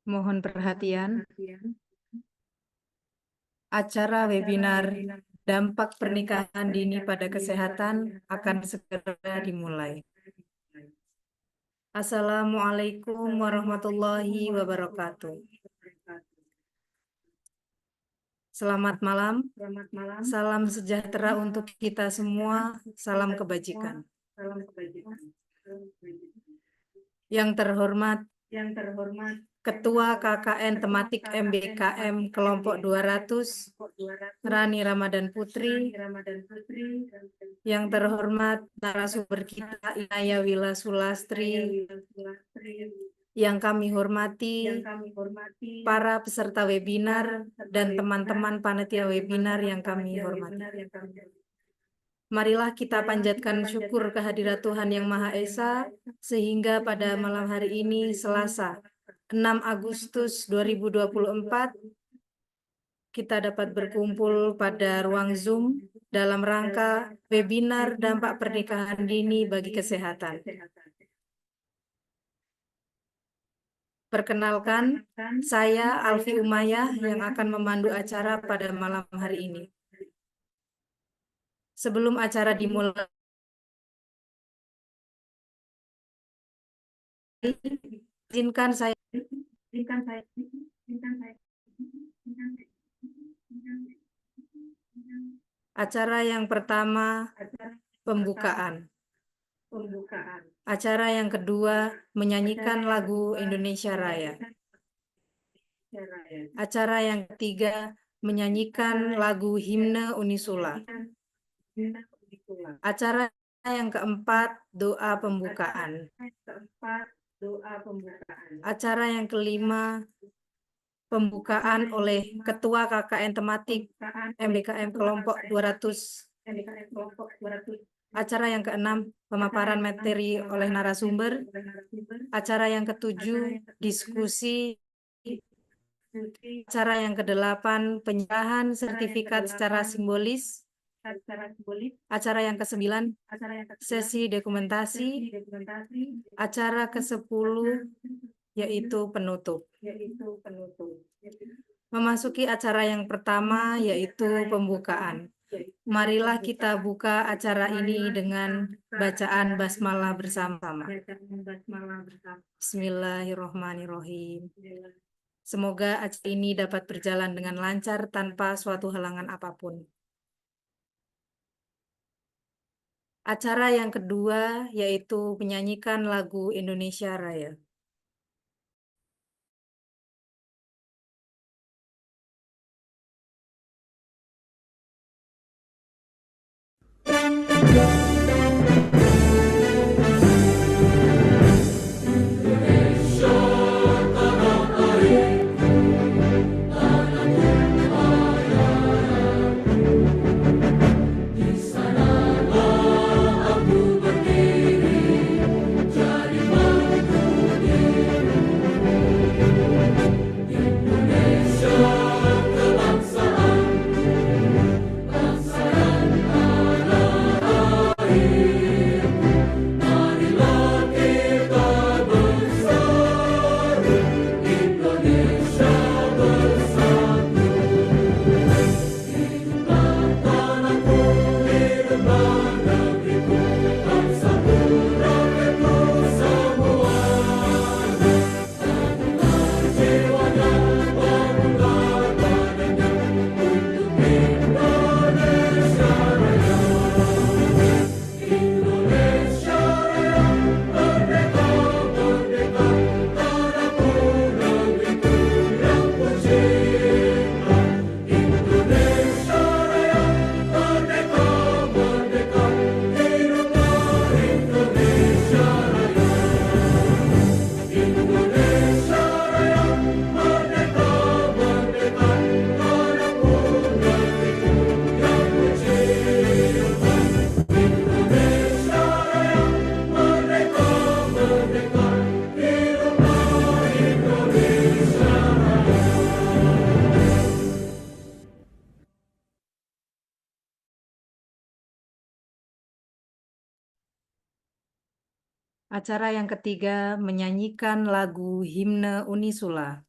Mohon perhatian, acara webinar dampak pernikahan dini pada kesehatan akan segera dimulai. Assalamualaikum warahmatullahi wabarakatuh. Selamat malam, salam sejahtera untuk kita semua, salam kebajikan. Yang terhormat Ketua KKN Tematik MBKM Kelompok 200, Rani Ramadan Putri. Yang terhormat narasumber kita Inaya Wila Sulastri. Yang kami hormati para peserta webinar dan teman-teman panitia webinar yang kami hormati. Marilah kita panjatkan syukur kehadirat Tuhan Yang Maha Esa, sehingga pada malam hari ini, Selasa, 6 Agustus 2024, kita dapat berkumpul pada ruang Zoom dalam rangka webinar dampak pernikahan dini bagi kesehatan. Perkenalkan, saya Alfi Umayyah yang akan memandu acara pada malam hari ini. Sebelum acara dimulai, izinkan saya acara yang pertama, pembukaan. Acara yang kedua, menyanyikan lagu Indonesia Raya. Acara yang ketiga, menyanyikan lagu himne Unisula. Acara yang keempat, doa pembukaan. Acara yang kelima, pembukaan oleh Ketua KKN Tematik MBKM Kelompok 200. Acara yang keenam, pemaparan materi oleh narasumber. Acara yang ketujuh, diskusi. Acara yang kedelapan, penyerahan sertifikat secara simbolis. Acara yang ke-9, sesi dokumentasi. Acara ke-10, yaitu penutup. Memasuki acara yang pertama, yaitu pembukaan. Marilah kita buka acara ini dengan bacaan basmalah bersama-sama. Bismillahirrahmanirrahim. Semoga acara ini dapat berjalan dengan lancar tanpa suatu halangan apapun. Acara yang kedua yaitu menyanyikan lagu Indonesia Raya. Acara yang ketiga menyanyikan lagu himne Unisula.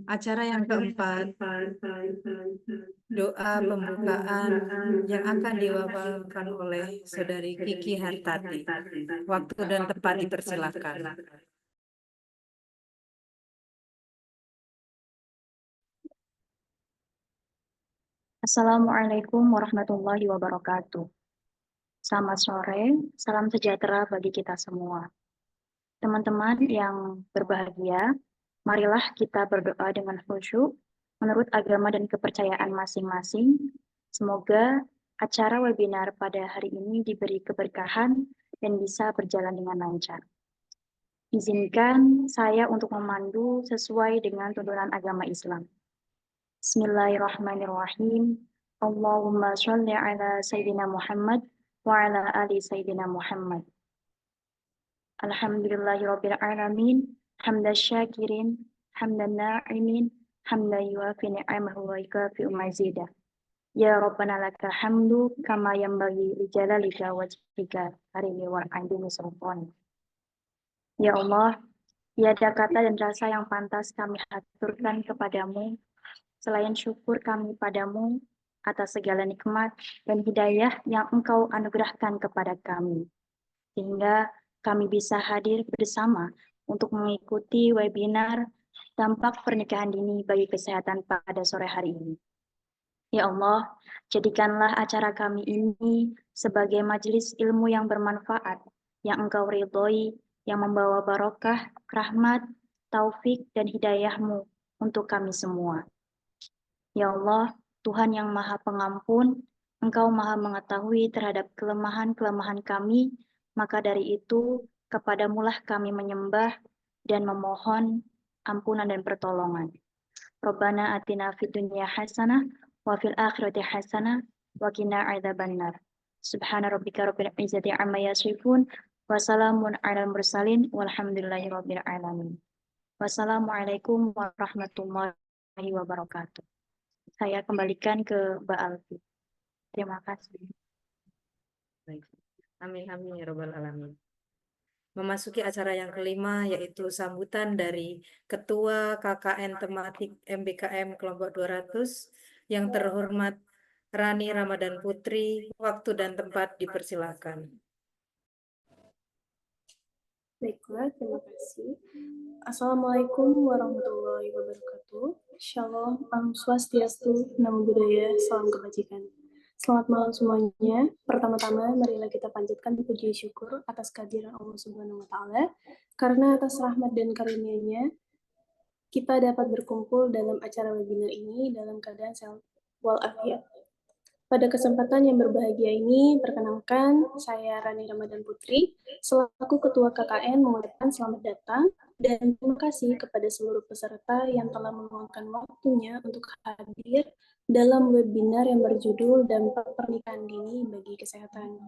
Acara yang keempat, doa pembukaan yang akan diwakilkan oleh Saudari Kiki Hartati. Waktu dan tempat dipersilakan. Assalamualaikum warahmatullahi wabarakatuh. Selamat sore, salam sejahtera bagi kita semua. Teman-teman yang berbahagia, marilah kita berdoa dengan khusyuk menurut agama dan kepercayaan masing-masing. Semoga acara webinar pada hari ini diberi keberkahan dan bisa berjalan dengan lancar. Izinkan saya untuk memandu sesuai dengan tuntunan agama Islam. Bismillahirrahmanirrahim. Allahumma sholli ala Sayyidina Muhammad wa ala ali Sayyidina Muhammad. Alhamdulillahirabbil alamin, hamdan syakirin, hamdan na'imin, hamdan yuafi ni'amahu wa yukafi'u mazidah. Ya Rabbana lakal hamdu kama yanbaghi li jalalika wajhika karimi wa aidini sultan. Ya Allah, tiada kata dan rasa yang pantas kami haturkan kepadamu Selain syukur kami padamu atas segala nikmat dan hidayah yang Engkau anugerahkan kepada kami, sehingga kami bisa hadir bersama untuk mengikuti webinar dampak pernikahan dini bagi kesehatan pada sore hari ini. Ya Allah, jadikanlah acara kami ini sebagai majelis ilmu yang bermanfaat, yang Engkau ridhoi, yang membawa barokah, rahmat, taufik, dan hidayah-Mu untuk kami semua. Ya Allah, Tuhan yang Maha Pengampun, Engkau Maha mengetahui terhadap kelemahan-kelemahan kami, maka dari itu kepadamulah kami menyembah dan memohon ampunan dan pertolongan. Rabbana atina fid dunya hasanah wa fil akhirati hasanah wa qina adzabannar. Subhana rabbika rabbil izzati amma yasifun wa salamun alal mursalin walhamdulillahi rabbil alamin. Wassalamualaikum warahmatullahi wabarakatuh. Saya kembalikan ke Mbak Alfi. Terima kasih. Baik. Amin amin ya robbal alamin. Memasuki acara yang kelima, yaitu sambutan dari Ketua KKN Tematik MBKM Kelompok 200 yang terhormat Rani Ramadan Putri. Waktu dan tempat dipersilakan. Baiklah, terima kasih. Assalamualaikum warahmatullahi wabarakatuh. Shalom, Om Swastiastu, Namo Buddhaya, Salam Kebajikan. Selamat malam semuanya. Pertama-tama, marilah kita panjatkan puji syukur atas kehadiran Allah Subhanahu wa Ta'ala, karena atas rahmat dan karunia-Nya kita dapat berkumpul dalam acara webinar ini dalam keadaan sehat walafiat. Pada kesempatan yang berbahagia ini, perkenalkan, saya Rani Ramadan Putri, selaku Ketua KKN mengucapkan selamat datang dan terima kasih kepada seluruh peserta yang telah meluangkan waktunya untuk hadir dalam webinar yang berjudul Dampak Pernikahan Dini bagi Kesehatan.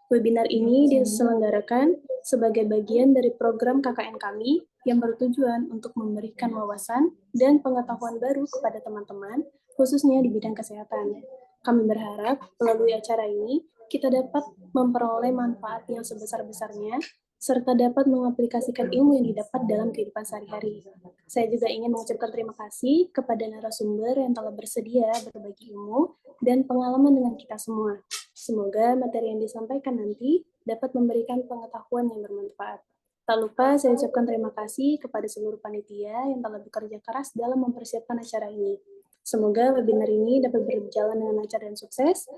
Webinar ini diselenggarakan sebagai bagian dari program KKN kami yang bertujuan untuk memberikan wawasan dan pengetahuan baru kepada teman-teman, khususnya di bidang kesehatan. Kami berharap melalui acara ini kita dapat memperoleh manfaat yang sebesar-besarnya serta dapat mengaplikasikan ilmu yang didapat dalam kehidupan sehari-hari. Saya juga ingin mengucapkan terima kasih kepada narasumber yang telah bersedia berbagi ilmu dan pengalaman dengan kita semua. Semoga materi yang disampaikan nanti dapat memberikan pengetahuan yang bermanfaat. Tak lupa saya ucapkan terima kasih kepada seluruh panitia yang telah bekerja keras dalam mempersiapkan acara ini. Semoga webinar ini dapat berjalan dengan lancar dan sukses.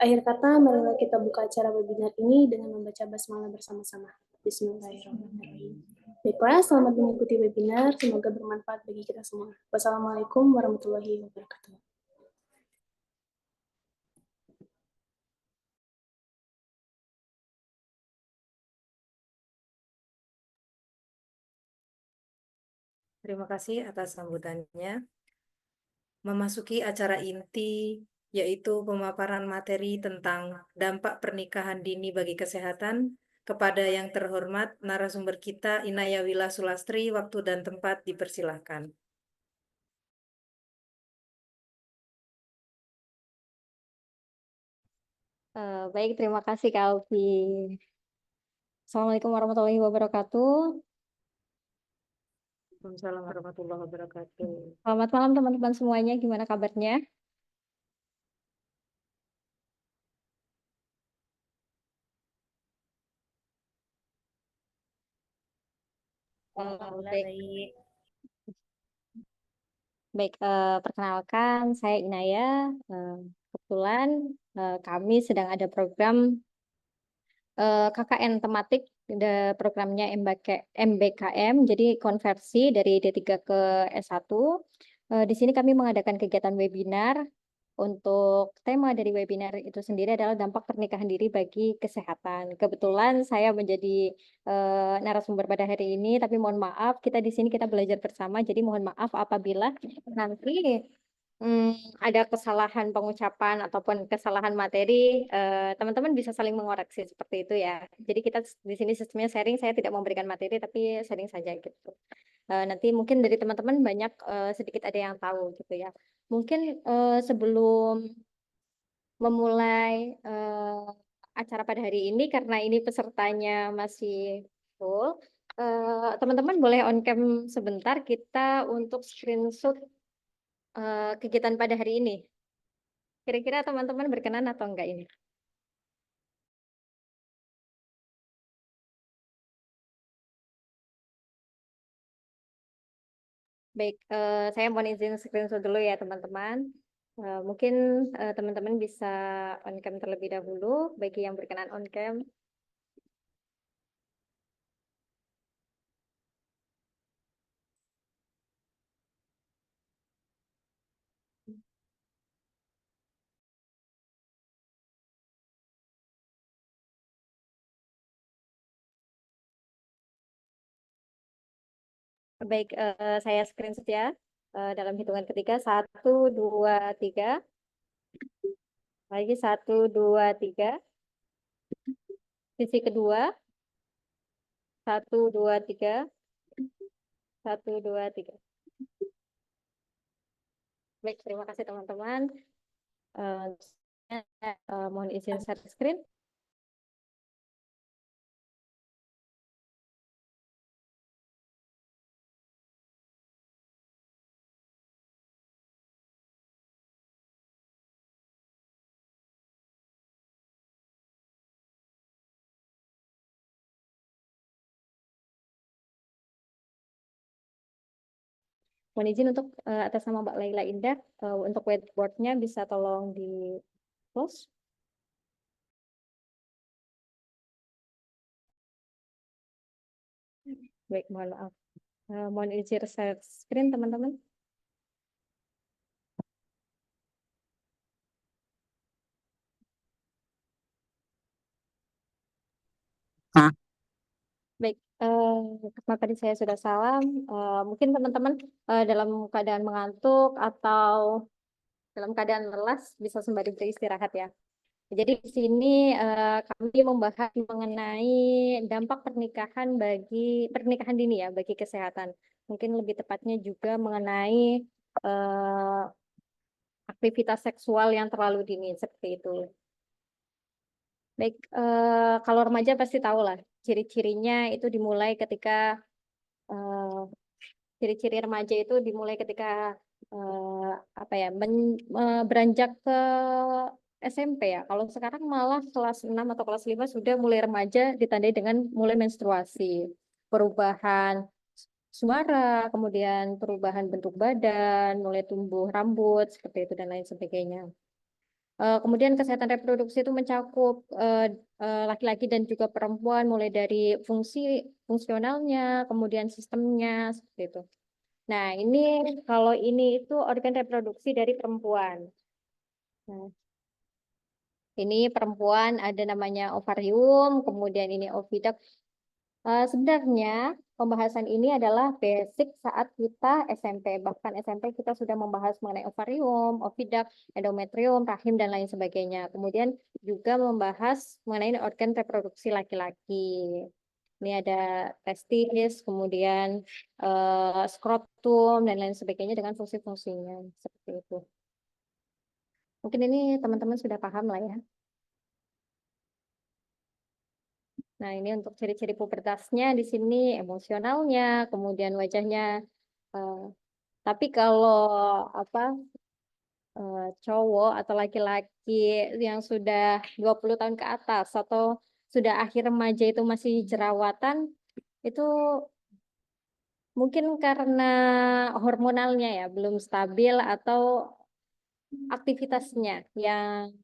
Akhir kata, marilah kita buka acara webinar ini dengan membaca basmalah bersama-sama. Bismillahirrahmanirrahim. Baiklah, selamat mengikuti webinar. Semoga bermanfaat bagi kita semua. Wassalamualaikum warahmatullahi wabarakatuh. Terima kasih atas sambutannya. Memasuki acara inti, yaitu pemaparan materi tentang dampak pernikahan dini bagi kesehatan, kepada yang terhormat narasumber kita Inaya Wila Sulastri. Waktu dan tempat dipersilahkan. Baik, terima kasih Kak Alfi. Assalamualaikum warahmatullahi wabarakatuh. Waalaikumsalam warahmatullahi wabarakatuh. Selamat malam teman-teman semuanya, gimana kabarnya? Baik. Baik, perkenalkan saya Inaya. Kebetulan kami sedang ada program KKN tematik, programnya MBKM, jadi konversi dari D3 ke S1. Di sini kami mengadakan kegiatan webinar. Untuk tema dari webinar itu sendiri adalah dampak pernikahan diri bagi kesehatan. Kebetulan saya menjadi narasumber pada hari ini, tapi mohon maaf, kita di sini kita belajar bersama, jadi mohon maaf apabila nanti ada kesalahan pengucapan ataupun kesalahan materi, teman-teman bisa saling mengoreksi seperti itu ya. Jadi kita di sini sistemnya sharing, saya tidak memberikan materi, tapi sharing saja gitu. Nanti mungkin dari teman-teman banyak sedikit ada yang tahu gitu ya. Mungkin sebelum memulai acara pada hari ini, karena ini pesertanya masih full, teman-teman boleh on cam sebentar kita untuk screenshot kegiatan pada hari ini. Kira-kira teman-teman berkenan atau enggak ini? Baik, saya mohon izin screenshot dulu ya teman-teman. Mungkin teman-teman bisa on cam terlebih dahulu bagi yang berkenan on cam. Baik, saya screenshot ya. Dalam hitungan ketiga, 1, 2, 3. Lagi 1, 2, 3. Sisi kedua. 1, 2, 3. 1, 2, 3. Baik, terima kasih teman-teman. Mohon izin share screen. Mohon izin untuk atas nama Mbak Laila Indah, untuk whiteboard-nya bisa tolong di close. Baik, mohon maaf. Mohon izin share screen teman-teman. Baik, karena tadi saya sudah salam, mungkin teman-teman dalam keadaan mengantuk atau dalam keadaan lelah bisa sembari beristirahat ya. Jadi di sini kami membahas mengenai dampak pernikahan dini ya bagi kesehatan. Mungkin lebih tepatnya juga mengenai aktivitas seksual yang terlalu dini seperti itu. Baik, kalau remaja pasti tahu lah ciri-cirinya itu dimulai ketika ciri-ciri remaja itu dimulai ketika apa ya beranjak ke SMP ya. Kalau sekarang malah kelas 6 atau kelas 5 sudah mulai remaja ditandai dengan mulai menstruasi, perubahan suara, kemudian perubahan bentuk badan, mulai tumbuh rambut seperti itu dan lain sebagainya. Kemudian kesehatan reproduksi itu mencakup laki-laki dan juga perempuan mulai dari fungsionalnya, kemudian sistemnya seperti itu. Nah, ini kalau ini itu organ reproduksi dari perempuan. Nah, ini perempuan ada namanya ovarium, kemudian ini oviduct. Sebenarnya pembahasan ini adalah basic saat kita SMP. Bahkan SMP kita sudah membahas mengenai ovarium, oviduct, endometrium, rahim, dan lain sebagainya. Kemudian juga membahas mengenai organ reproduksi laki-laki. Ini ada testis, kemudian skrotum, dan lain sebagainya dengan fungsi-fungsinya. Seperti itu. Mungkin ini teman-teman sudah paham lah ya. Nah, ini untuk ciri-ciri pubertasnya di sini emosionalnya, kemudian wajahnya. Tapi kalau apa cowok atau laki-laki yang sudah 20 tahun ke atas atau sudah akhir remaja itu masih jerawatan, itu mungkin karena hormonalnya ya belum stabil atau aktivitasnya yang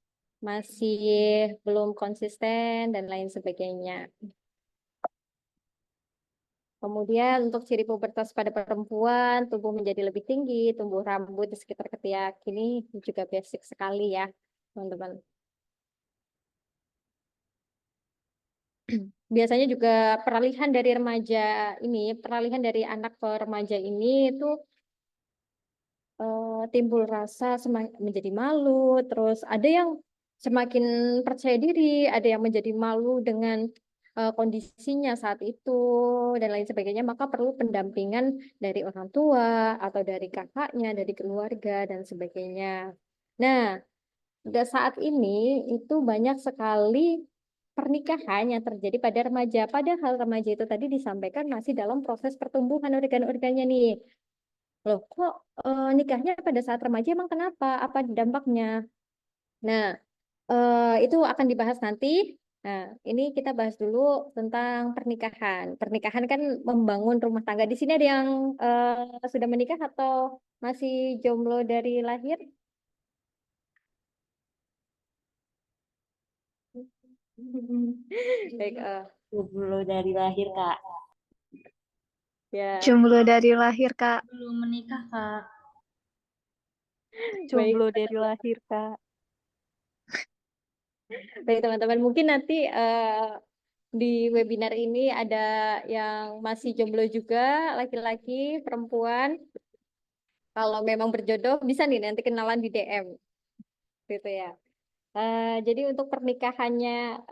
masih belum konsisten dan lain sebagainya. Kemudian untuk ciri pubertas pada perempuan, tubuh menjadi lebih tinggi, tumbuh rambut di sekitar ketiak. Ini juga basic sekali ya, teman-teman. Biasanya juga peralihan dari peralihan dari anak ke remaja ini itu timbul rasa menjadi malu, terus ada yang semakin percaya diri, ada yang menjadi malu dengan kondisinya saat itu dan lain sebagainya, maka perlu pendampingan dari orang tua atau dari kakaknya, dari keluarga dan sebagainya. Nah, saat ini itu banyak sekali pernikahan yang terjadi pada remaja. Padahal remaja itu tadi disampaikan masih dalam proses pertumbuhan organ-organnya nih. Loh, kok nikahnya pada saat remaja emang kenapa? Apa dampaknya? Nah, itu akan dibahas nanti. Nah, ini kita bahas dulu tentang pernikahan. Pernikahan kan membangun rumah tangga. Di sini ada yang sudah menikah atau masih jomblo dari lahir? Baik, Jomblo dari lahir, Kak. ya. Jomblo dari lahir, Kak. Belum menikah, Kak. Baik, Jomblo dari lahir, Kak. baik teman-teman. Mungkin nanti di webinar ini ada yang masih jomblo juga, laki-laki, perempuan. Kalau memang berjodoh, bisa nih nanti kenalan di DM, gitu ya. Jadi untuk pernikahannya,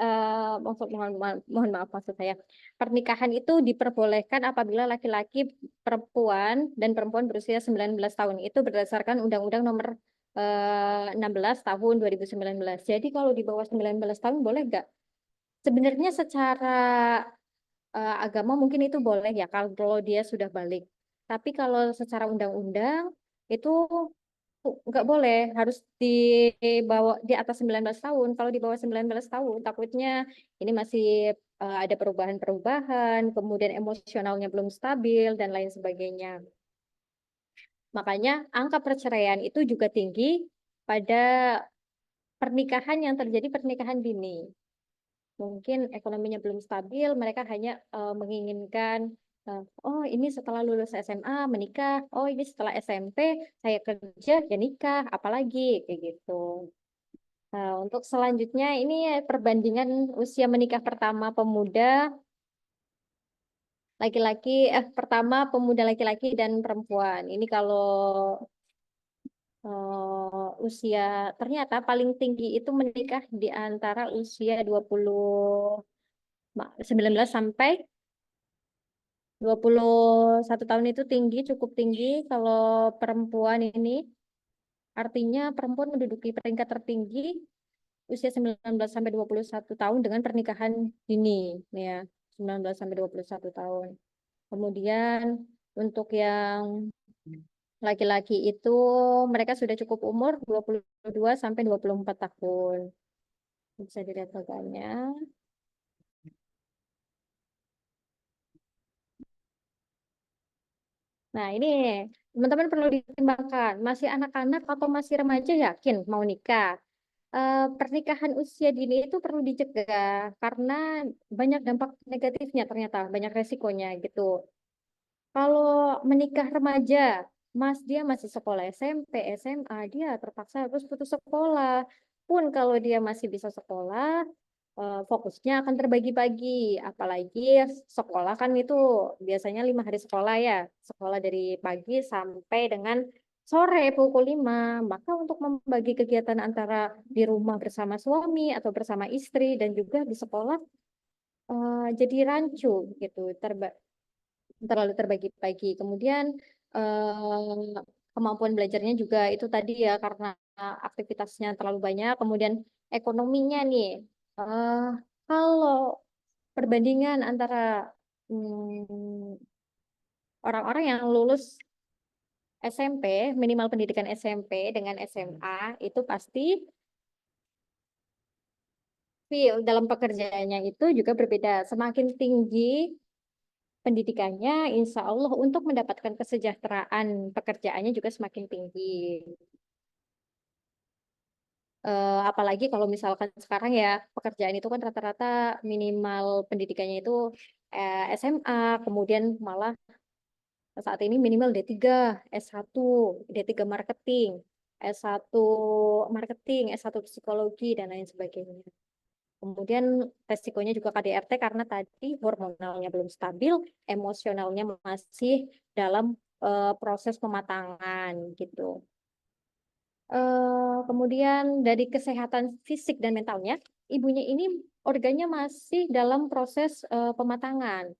mohon maaf maksud saya, pernikahan itu diperbolehkan apabila laki-laki, perempuan, dan perempuan berusia 19 tahun. Itu berdasarkan Undang-Undang Nomor 16 tahun 2019. Jadi kalau di bawah 19 tahun boleh nggak? Sebenarnya secara agama mungkin itu boleh ya kalau dia sudah balik. Tapi kalau secara undang-undang itu nggak boleh, harus dibawa di atas 19 tahun. Kalau di bawah 19 tahun, takutnya ini masih ada perubahan-perubahan, kemudian emosionalnya belum stabil, dan lain sebagainya. Makanya angka perceraian itu juga tinggi pada pernikahan yang terjadi pernikahan dini. Mungkin ekonominya belum stabil, mereka hanya menginginkan, oh ini setelah lulus SMA menikah, oh ini setelah SMP saya kerja ya nikah, apalagi kayak gitu. Nah, untuk selanjutnya ini perbandingan usia menikah pertama pemuda laki-laki, pertama pemuda laki-laki dan perempuan. Ini kalau usia ternyata paling tinggi itu menikah di antara usia 19 sampai 21 tahun itu tinggi, cukup tinggi. Kalau perempuan ini, artinya perempuan menduduki peringkat tertinggi usia 19 sampai 21 tahun dengan pernikahan dini, ya, 19 sampai 21 tahun. Kemudian untuk yang laki-laki itu mereka sudah cukup umur 22 sampai 24 tahun. Bisa dilihat logonya. Nah, ini teman-teman perlu dipertimbangkan, masih anak-anak atau masih remaja yakin mau nikah. Pernikahan usia dini itu perlu dicegah karena banyak dampak negatifnya ternyata, banyak resikonya gitu. Kalau menikah remaja, dia masih sekolah SMP, SMA, dia terpaksa harus putus sekolah. Pun kalau dia masih bisa sekolah, fokusnya akan terbagi-bagi. Apalagi sekolah kan itu biasanya 5 hari sekolah ya. Sekolah dari pagi sampai dengan sore pukul 5. Maka untuk membagi kegiatan antara di rumah bersama suami atau bersama istri dan juga di sekolah jadi rancu gitu, terlalu terbagi-bagi. Kemudian kemampuan belajarnya juga itu tadi ya karena aktivitasnya terlalu banyak. Kemudian ekonominya nih, eh, kalau perbandingan antara orang-orang yang lulus SMP, minimal pendidikan SMP dengan SMA itu pasti dalam pekerjaannya itu juga berbeda. Semakin tinggi pendidikannya, insya Allah untuk mendapatkan kesejahteraan pekerjaannya juga semakin tinggi. Apalagi kalau misalkan sekarang ya pekerjaan itu kan rata-rata minimal pendidikannya itu SMA, kemudian malah saat ini minimal D3, S1, D3 marketing, S1 marketing, S1 psikologi, dan lain sebagainya. Kemudian resikonya juga KDRT karena tadi hormonalnya belum stabil, emosionalnya masih dalam proses pematangan gitu. Kemudian dari kesehatan fisik dan mentalnya, ibunya ini organnya masih dalam proses pematangan.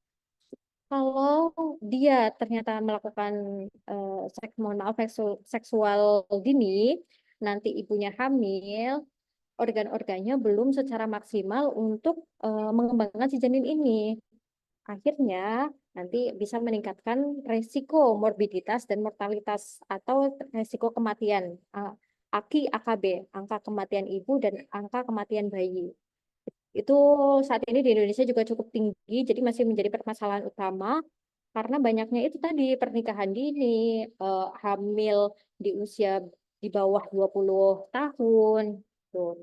Kalau dia ternyata melakukan mohon maaf, seksual dini, nanti ibunya hamil, organ-organnya belum secara maksimal untuk mengembangkan si janin ini. Akhirnya nanti bisa meningkatkan resiko morbiditas dan mortalitas atau resiko kematian, AKI, AKB, angka kematian ibu dan angka kematian bayi. Itu saat ini di Indonesia juga cukup tinggi, jadi masih menjadi permasalahan utama karena banyaknya itu tadi pernikahan dini, hamil di usia di bawah 20 tahun, tuh.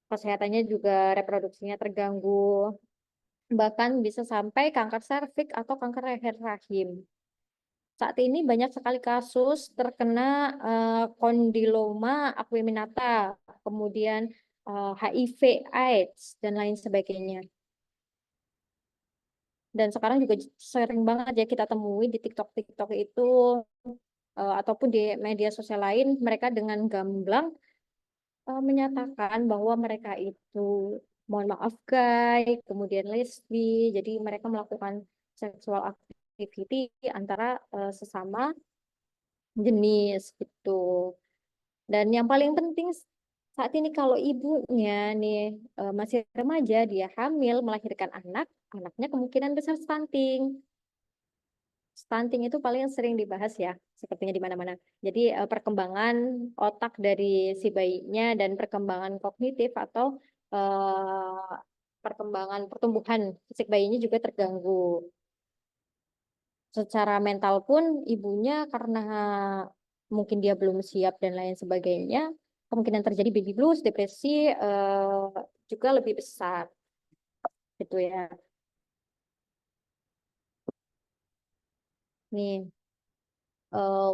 Kesehatannya juga reproduksinya terganggu, bahkan bisa sampai kanker serviks atau kanker leher rahim. Saat ini banyak sekali kasus terkena kondiloma aquaminata, kemudian HIV, AIDS, dan lain sebagainya. Dan sekarang juga sering banget ya kita temui di TikTok itu ataupun di media sosial lain, mereka dengan gamblang menyatakan bahwa mereka itu, mohon maaf guys, kemudian lesbi, jadi mereka melakukan seksual activity antara sesama jenis gitu. Dan yang paling penting saat ini kalau ibunya nih masih remaja, dia hamil, melahirkan anak, anaknya kemungkinan besar stunting. Stunting itu paling sering dibahas ya, sepertinya di mana-mana. Jadi perkembangan otak dari si bayinya dan perkembangan kognitif atau perkembangan pertumbuhan fisik bayinya juga terganggu. Secara mental pun ibunya karena mungkin dia belum siap dan lain sebagainya, kemungkinan terjadi baby blues, depresi juga lebih besar. Gitu ya. Nih.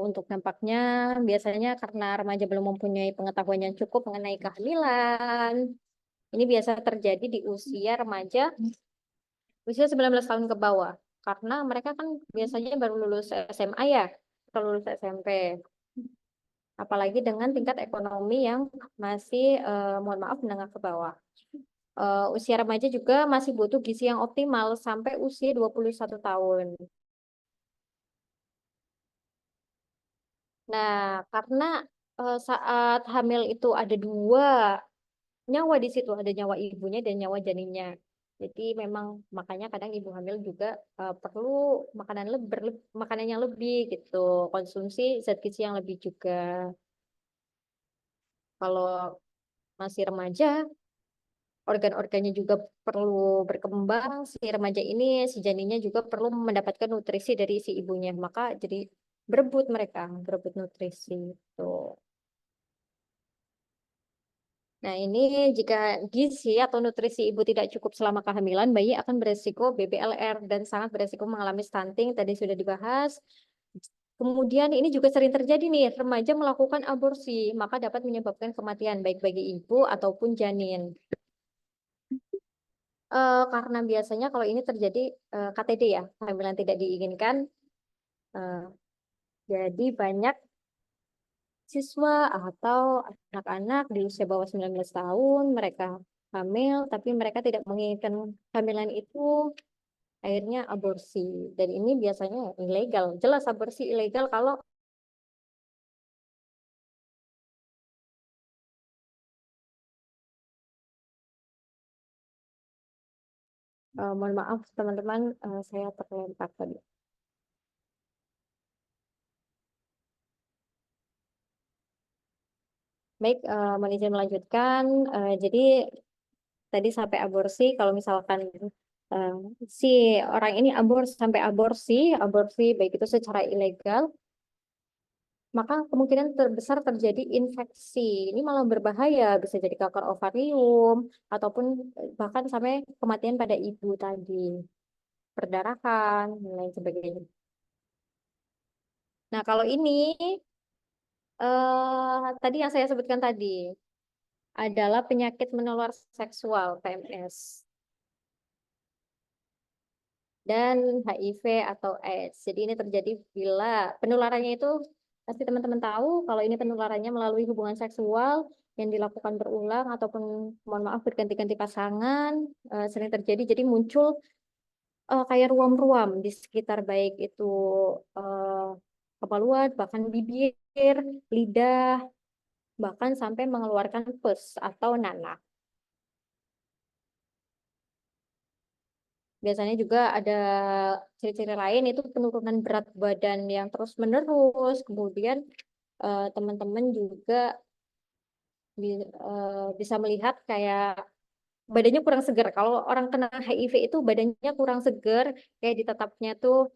Untuk dampaknya biasanya karena remaja belum mempunyai pengetahuan yang cukup mengenai kehamilan. Ini biasa terjadi di usia remaja, usia 19 tahun ke bawah. Karena mereka kan biasanya baru lulus SMA ya, atau lulus SMP. Apalagi dengan tingkat ekonomi yang masih, mohon maaf, menengah ke bawah. Usia remaja juga masih butuh gizi yang optimal sampai usia 21 tahun. Nah, karena saat hamil itu ada dua nyawa di situ, ada nyawa ibunya dan nyawa janinnya. Jadi memang makanya kadang ibu hamil juga perlu makanan yang lebih gitu, konsumsi zat gizi yang lebih juga. Kalau masih remaja, organ-organnya juga perlu berkembang. Si remaja ini, si janinnya juga perlu mendapatkan nutrisi dari si ibunya. Maka jadi berebut nutrisi. Tuh. Nah, ini jika gizi atau nutrisi ibu tidak cukup selama kehamilan, bayi akan beresiko BBLR dan sangat beresiko mengalami stunting, tadi sudah dibahas. Kemudian ini juga sering terjadi nih, remaja melakukan aborsi, maka dapat menyebabkan kematian baik bagi ibu ataupun janin. Karena biasanya kalau ini terjadi KTD ya, kehamilan tidak diinginkan, eh, jadi banyak siswa atau anak-anak di usia bawah 19 tahun, mereka hamil, tapi mereka tidak menginginkan kehamilan itu, akhirnya aborsi. Dan ini biasanya ilegal. Jelas aborsi ilegal kalau mohon maaf teman-teman, saya terlempar tadi. Baik, mohon izin melanjutkan. Jadi tadi sampai aborsi, kalau misalkan eh, si orang ini sampai aborsi baik itu secara ilegal, maka kemungkinan terbesar terjadi infeksi. Ini malah berbahaya, bisa jadi kanker ovarium, ataupun bahkan sampai kematian pada ibu tadi, perdarahan, dan lain sebagainya. Nah, kalau ini, tadi yang saya sebutkan tadi, adalah penyakit menular seksual, PMS. Dan HIV atau AIDS. Jadi ini terjadi bila penularannya itu, pasti teman-teman tahu kalau ini penularannya melalui hubungan seksual yang dilakukan berulang ataupun mohon maaf berganti-ganti pasangan, sering terjadi. Jadi muncul kayak ruam-ruam di sekitar baik itu uh, kepaluan, bahkan bibir, lidah, bahkan sampai mengeluarkan pus atau nanah. Biasanya juga ada ciri-ciri lain itu penurunan berat badan yang terus-menerus. Kemudian teman-teman juga bisa melihat kayak badannya kurang segar. Kalau orang kena HIV itu badannya kurang segar, kayak di tatapnya tuh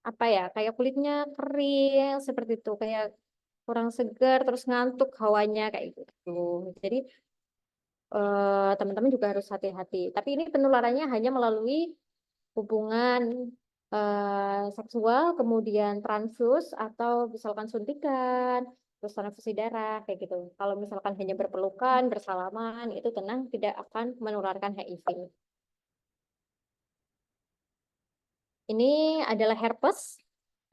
apa ya, kayak kulitnya kering seperti itu, kayak kurang segar, terus ngantuk hawanya kayak gitu. Jadi teman-teman juga harus hati-hati. Tapi ini penularannya hanya melalui hubungan seksual, kemudian transfus atau misalkan suntikan, terus transfusi darah kayak gitu. Kalau misalkan hanya berpelukan, bersalaman, itu tenang tidak akan menularkan HIV. Ini adalah herpes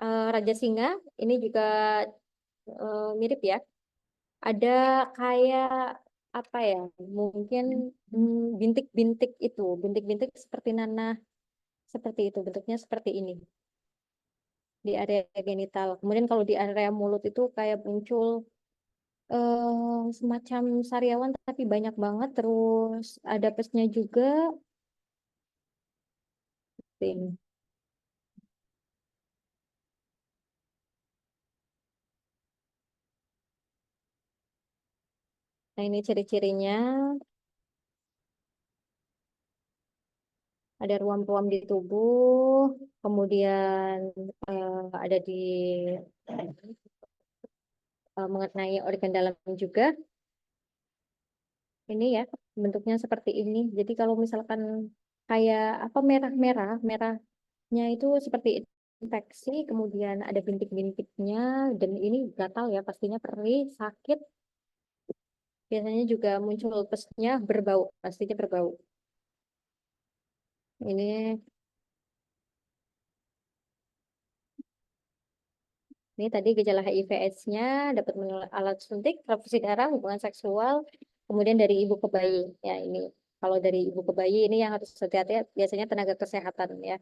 raja singa. Ini juga mirip ya. Ada kayak apa ya? Mungkin bintik-bintik itu, bintik-bintik seperti nanah, seperti itu bentuknya seperti ini di area genital. Kemudian kalau di area mulut itu kayak muncul semacam sariawan tapi banyak banget. Terus ada pesnya juga. Ting. Nah ini ciri-cirinya. Ada ruam-ruam di tubuh, kemudian ada di mengenai organ dalam juga. Ini ya bentuknya seperti ini. Jadi kalau misalkan kayak apa merah-merah, merahnya itu seperti infeksi, kemudian ada bintik-bintiknya, dan ini gatal ya, pastinya perih, sakit. Biasanya juga muncul pesnya berbau, pastinya berbau. Ini tadi gejala HIV/AIDS-nya dapat menular alat suntik, transfusi darah, hubungan seksual, kemudian dari ibu ke bayi. Ya ini kalau dari ibu ke bayi ini yang harus hati-hati biasanya tenaga kesehatan ya.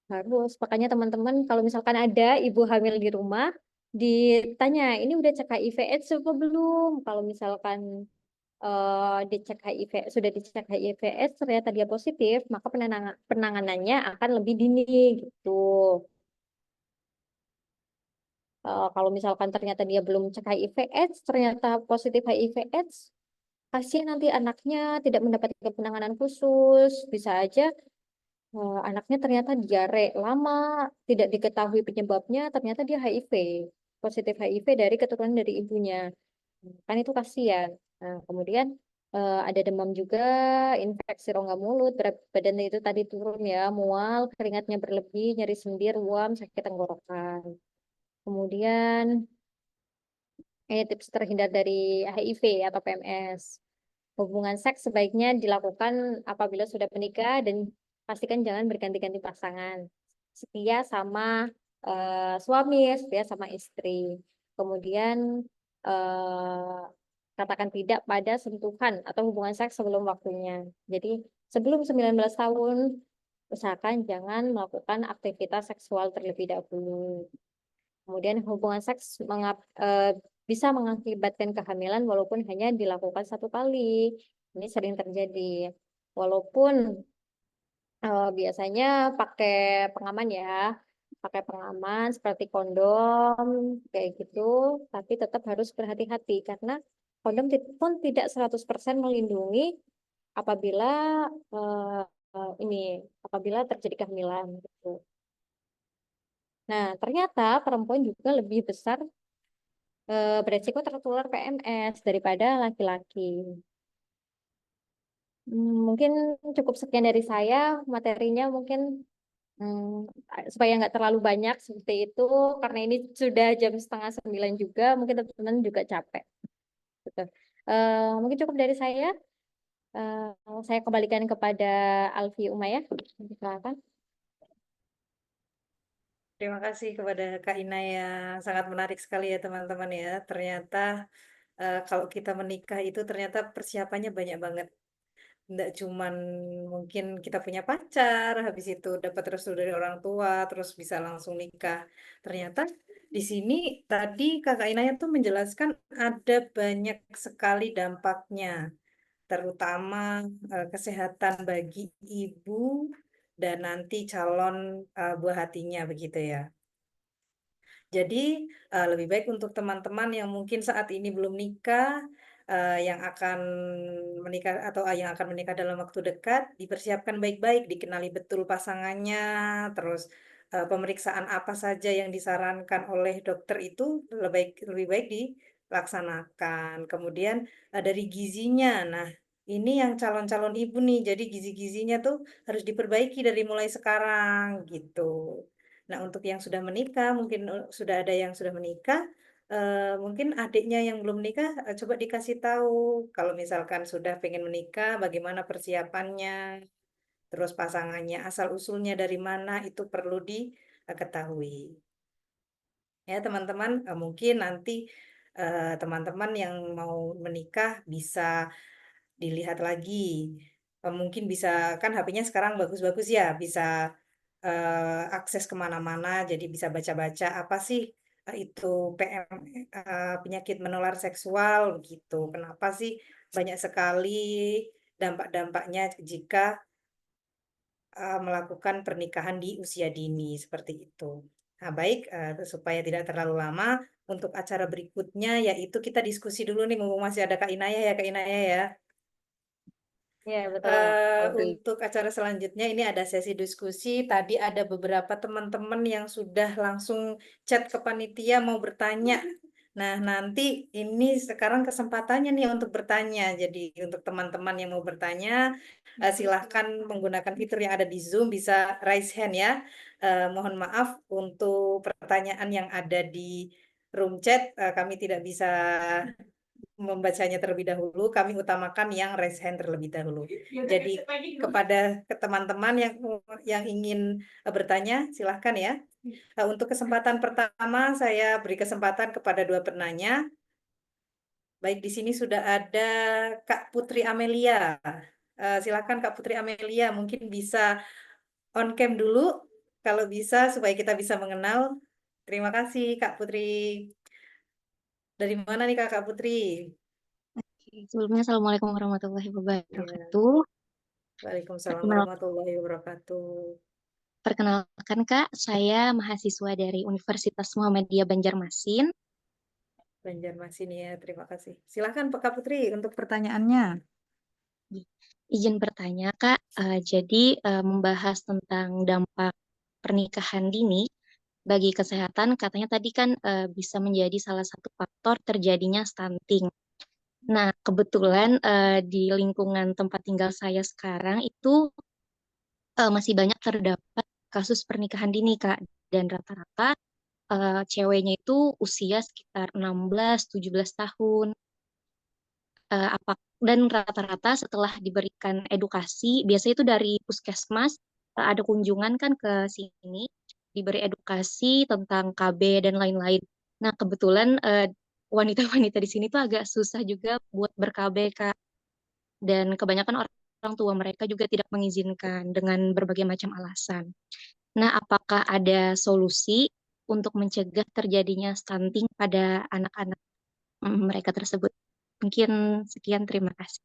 Harus. Makanya teman-teman kalau misalkan ada ibu hamil di rumah ditanya ini udah cek HIV/AIDS apa belum? Kalau misalkan dicek HIV sudah dicek HIV/AIDS ternyata dia positif, maka penanganannya akan lebih dini gitu. Kalau misalkan ternyata dia belum cek HIV/AIDS, ternyata positif HIV/AIDS, kasihan nanti anaknya tidak mendapatkan penanganan khusus. Bisa aja anaknya ternyata diare lama, tidak diketahui penyebabnya, ternyata dia HIV, positif HIV dari keturunan dari ibunya. Kan itu kasihan. Nah, kemudian ada demam juga, infeksi rongga mulut, berat badan itu tadi turun ya, mual, keringatnya berlebih, nyeri sendi, ruam, sakit tenggorokan. Kemudian tips terhindar dari HIV atau PMS. Hubungan seks sebaiknya dilakukan apabila sudah menikah dan pastikan jangan berganti-ganti pasangan. Setia sama suami, setia sama istri. Kemudian eh, katakan tidak pada sentuhan atau hubungan seks sebelum waktunya. Jadi sebelum 19 tahun usahakan jangan melakukan aktivitas seksual terlebih dahulu. Kemudian hubungan seks bisa mengakibatkan kehamilan walaupun hanya dilakukan satu kali. Ini sering terjadi. Walaupun biasanya pakai pengaman ya, pakai pengaman seperti kondom kayak gitu, tapi tetap harus berhati-hati karena kondom pun tidak 100% melindungi apabila eh, ini apabila terjadi kehamilan gitu. Nah, ternyata perempuan juga lebih besar beresiko tertular PMS daripada laki-laki. Mungkin cukup sekian dari saya, materinya mungkin supaya nggak terlalu banyak seperti itu, karena ini sudah jam 8:30 juga, mungkin teman-teman juga capek. Gitu. Mungkin cukup dari saya. Saya kembalikan kepada Alfi Umayyah. Silakan. Terima kasih kepada Kak Ina yang sangat menarik sekali ya teman-teman ya. Ternyata kalau kita menikah itu ternyata persiapannya banyak banget. Nggak cuman mungkin kita punya pacar, habis itu dapat restu dari orang tua, terus bisa langsung nikah. Ternyata di sini tadi Kakak Inaya tuh menjelaskan ada banyak sekali dampaknya. terutama kesehatan bagi ibu dan nanti calon buah hatinya begitu ya. Jadi lebih baik untuk teman-teman yang mungkin saat ini belum nikah, yang akan menikah atau yang akan menikah dalam waktu dekat, dipersiapkan baik-baik, dikenali betul pasangannya, terus pemeriksaan apa saja yang disarankan oleh dokter itu lebih baik dilaksanakan. Kemudian dari gizinya, nah ini yang calon-calon ibu nih, jadi gizi-gizinya tuh harus diperbaiki dari mulai sekarang gitu. Nah, untuk yang sudah menikah, mungkin sudah ada yang sudah menikah, mungkin adiknya yang belum menikah, coba dikasih tahu kalau misalkan sudah pengen menikah, bagaimana persiapannya, terus pasangannya asal-usulnya dari mana, itu perlu diketahui. Ya, teman-teman, mungkin nanti teman-teman yang mau menikah bisa dilihat lagi. Mungkin bisa, kan HP-nya sekarang bagus-bagus ya, bisa akses kemana-mana, jadi bisa baca-baca apa sih itu penyakit menular seksual gitu. Kenapa sih banyak sekali dampak-dampaknya jika melakukan pernikahan di usia dini seperti itu. Nah, baik, supaya tidak terlalu lama, untuk acara berikutnya yaitu kita diskusi dulu nih, mumpung masih ada Kak Inaya ya, Kak Inaya ya. Ya, betul, Febri. Untuk acara selanjutnya ini ada sesi diskusi. Tadi ada beberapa teman-teman yang sudah langsung chat ke panitia mau bertanya. Nah, nanti ini sekarang kesempatannya nih untuk bertanya. Jadi untuk teman-teman yang mau bertanya, silahkan menggunakan fitur yang ada di Zoom, bisa raise hand ya. Mohon maaf untuk pertanyaan yang ada di room chat, kami tidak bisa membacanya terlebih dahulu, kami utamakan yang raise hand terlebih dahulu. Jadi kepada teman-teman yang ingin bertanya, silahkan ya. Untuk kesempatan pertama, saya beri kesempatan kepada dua penanya. Baik, di sini sudah ada Kak Putri Amelia. Silahkan Kak Putri Amelia, mungkin bisa on cam dulu, kalau bisa supaya kita bisa mengenal. Terima kasih Kak Putri. Dari mana nih Kak Putri? Sebelumnya, Assalamualaikum warahmatullahi Ya. wabarakatuh. Waalaikumsalam Perkenal- warahmatullahi wabarakatuh. Perkenalkan, Kak, saya mahasiswa dari Universitas Muhammadiyah Banjarmasin. Banjarmasin ya, terima kasih. Silakan Kak Putri untuk pertanyaannya. Izin bertanya, Kak, jadi membahas tentang dampak pernikahan dini bagi kesehatan, katanya tadi kan bisa menjadi salah satu faktor terjadinya stunting. Nah, kebetulan di lingkungan tempat tinggal saya sekarang itu masih banyak terdapat kasus pernikahan dini, Kak. Dan rata-rata ceweknya itu usia sekitar 16-17 tahun. Dan rata-rata setelah diberikan edukasi, biasanya itu dari puskesmas, ada kunjungan kan ke sini, diberi edukasi tentang KB dan lain-lain. Nah, kebetulan wanita-wanita di sini tuh agak susah juga buat ber-KB, Kak. Dan kebanyakan orang tua mereka juga tidak mengizinkan dengan berbagai macam alasan. Nah, apakah ada solusi untuk mencegah terjadinya stunting pada anak-anak mereka tersebut? Mungkin sekian, terima kasih.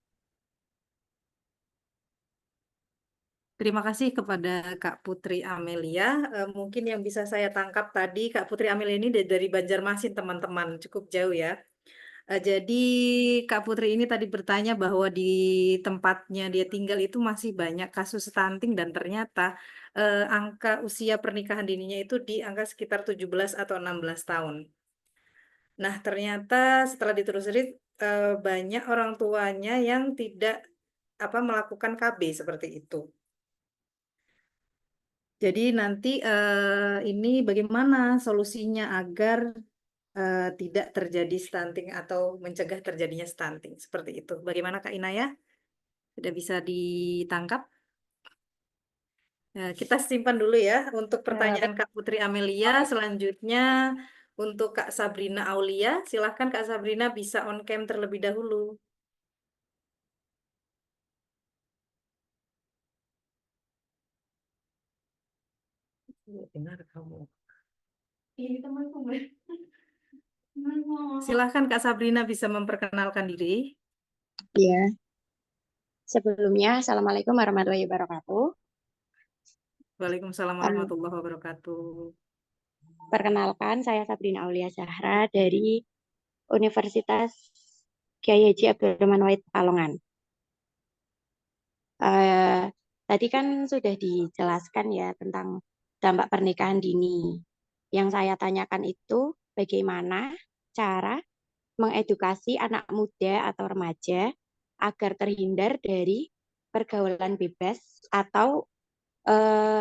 Terima kasih kepada Kak Putri Amelia. Mungkin yang bisa saya tangkap tadi, Kak Putri Amelia ini dari Banjarmasin, teman-teman. Cukup jauh ya. Jadi Kak Putri ini tadi bertanya bahwa di tempatnya dia tinggal itu masih banyak kasus stunting dan ternyata angka usia pernikahan dininya itu di angka sekitar 17 atau 16 tahun. Nah, ternyata setelah ditelusuri banyak orang tuanya yang tidak melakukan KB seperti itu. Jadi nanti ini bagaimana solusinya agar tidak terjadi stunting atau mencegah terjadinya stunting seperti itu. Bagaimana Kak Inaya? Tidak bisa ditangkap? Kita simpan dulu ya untuk pertanyaan Kak Putri Amelia. Selanjutnya untuk Kak Sabrina Aulia, silahkan Kak Sabrina bisa on cam terlebih dahulu. Dengar kamu. Ini temanku. Silahkan Kak Sabrina bisa memperkenalkan diri. Ya, Sebelumnya, Assalamualaikum warahmatullahi wabarakatuh. Waalaikumsalam Um, warahmatullahi wabarakatuh. Perkenalkan, saya Sabrina Aulia Zahra dari Universitas Kiai Haji Abdurrahman Wahid Pekalongan. Tadi kan sudah dijelaskan ya tentang dampak pernikahan dini. Yang saya tanyakan itu bagaimana cara mengedukasi anak muda atau remaja agar terhindar dari pergaulan bebas atau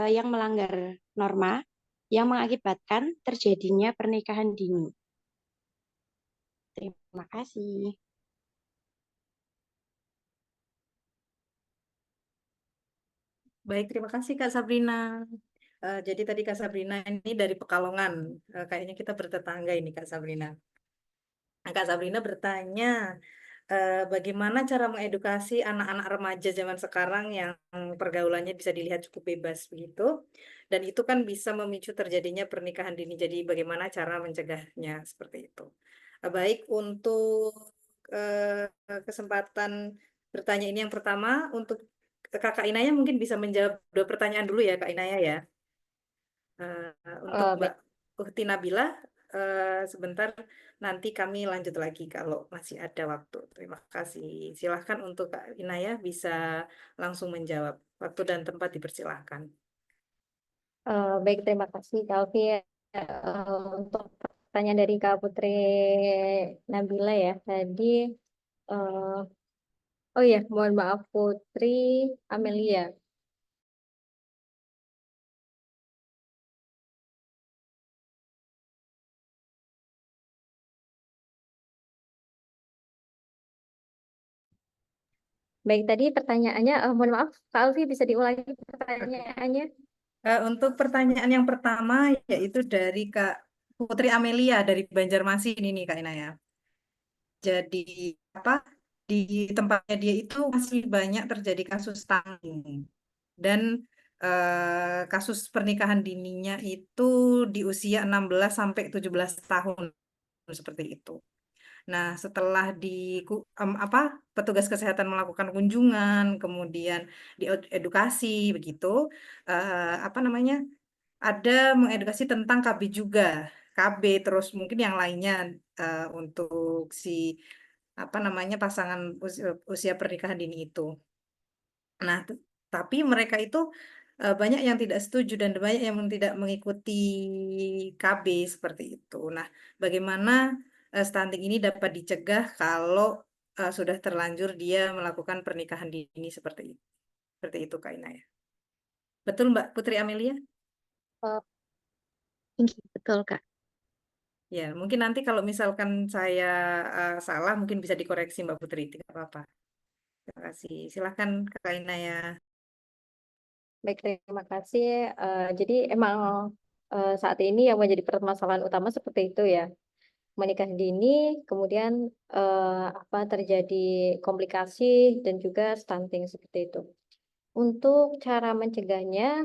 yang melanggar norma yang mengakibatkan terjadinya pernikahan dini. Terima kasih. Baik, terima kasih Kak Sabrina. Jadi tadi Kak Sabrina ini dari Pekalongan. Kayaknya kita bertetangga ini Kak Sabrina. Nah, Kak Sabrina bertanya, bagaimana cara mengedukasi anak-anak remaja zaman sekarang yang pergaulannya bisa dilihat cukup bebas begitu, dan itu kan bisa memicu terjadinya pernikahan dini. Jadi bagaimana cara mencegahnya seperti itu. Baik, untuk kesempatan bertanya ini yang pertama, untuk Kakak Inaya mungkin bisa menjawab dua pertanyaan dulu ya Kak Inaya ya. Untuk Mbak Uhti Nabila, sebentar nanti kami lanjut lagi kalau masih ada waktu. Terima kasih. Silahkan untuk Kak Inaya bisa langsung menjawab. Waktu dan tempat dipersilahkan. Baik, terima kasih Kak Alfi. Untuk pertanyaan dari Kak Putri Nabila ya tadi, eh, oh ya, mohon maaf Putri Amelia. Baik, tadi pertanyaannya, mohon maaf Kak Alfi bisa diulangi pertanyaannya. Untuk pertanyaan yang pertama yaitu dari Kak Putri Amelia dari Banjarmasin ini Kak Inaya. Jadi apa di tempatnya dia itu masih banyak terjadi kasus stunting dan kasus pernikahan dininya itu di usia 16 sampai 17 tahun seperti itu. Nah, setelah apa petugas kesehatan melakukan kunjungan, kemudian diedukasi begitu, apa namanya? Ada mengedukasi tentang KB juga, KB terus mungkin yang lainnya untuk si apa namanya pasangan usia pernikahan dini itu. Nah, tapi mereka itu banyak yang tidak setuju dan banyak yang tidak mengikuti KB seperti itu. Nah, bagaimana stunting ini dapat dicegah kalau sudah terlanjur dia melakukan pernikahan dini seperti itu? Seperti itu, Kak Inaya. Betul, Mbak Putri Amelia? Betul, Kak. Ya, mungkin nanti kalau misalkan saya salah, mungkin bisa dikoreksi Mbak Putri. Tidak apa-apa. Terima kasih. Silahkan, Kak Inaya. Baik, terima kasih. Jadi emang saat ini yang menjadi permasalahan utama seperti itu ya. Menikah dini, kemudian apa terjadi komplikasi dan juga stunting seperti itu. Untuk cara mencegahnya,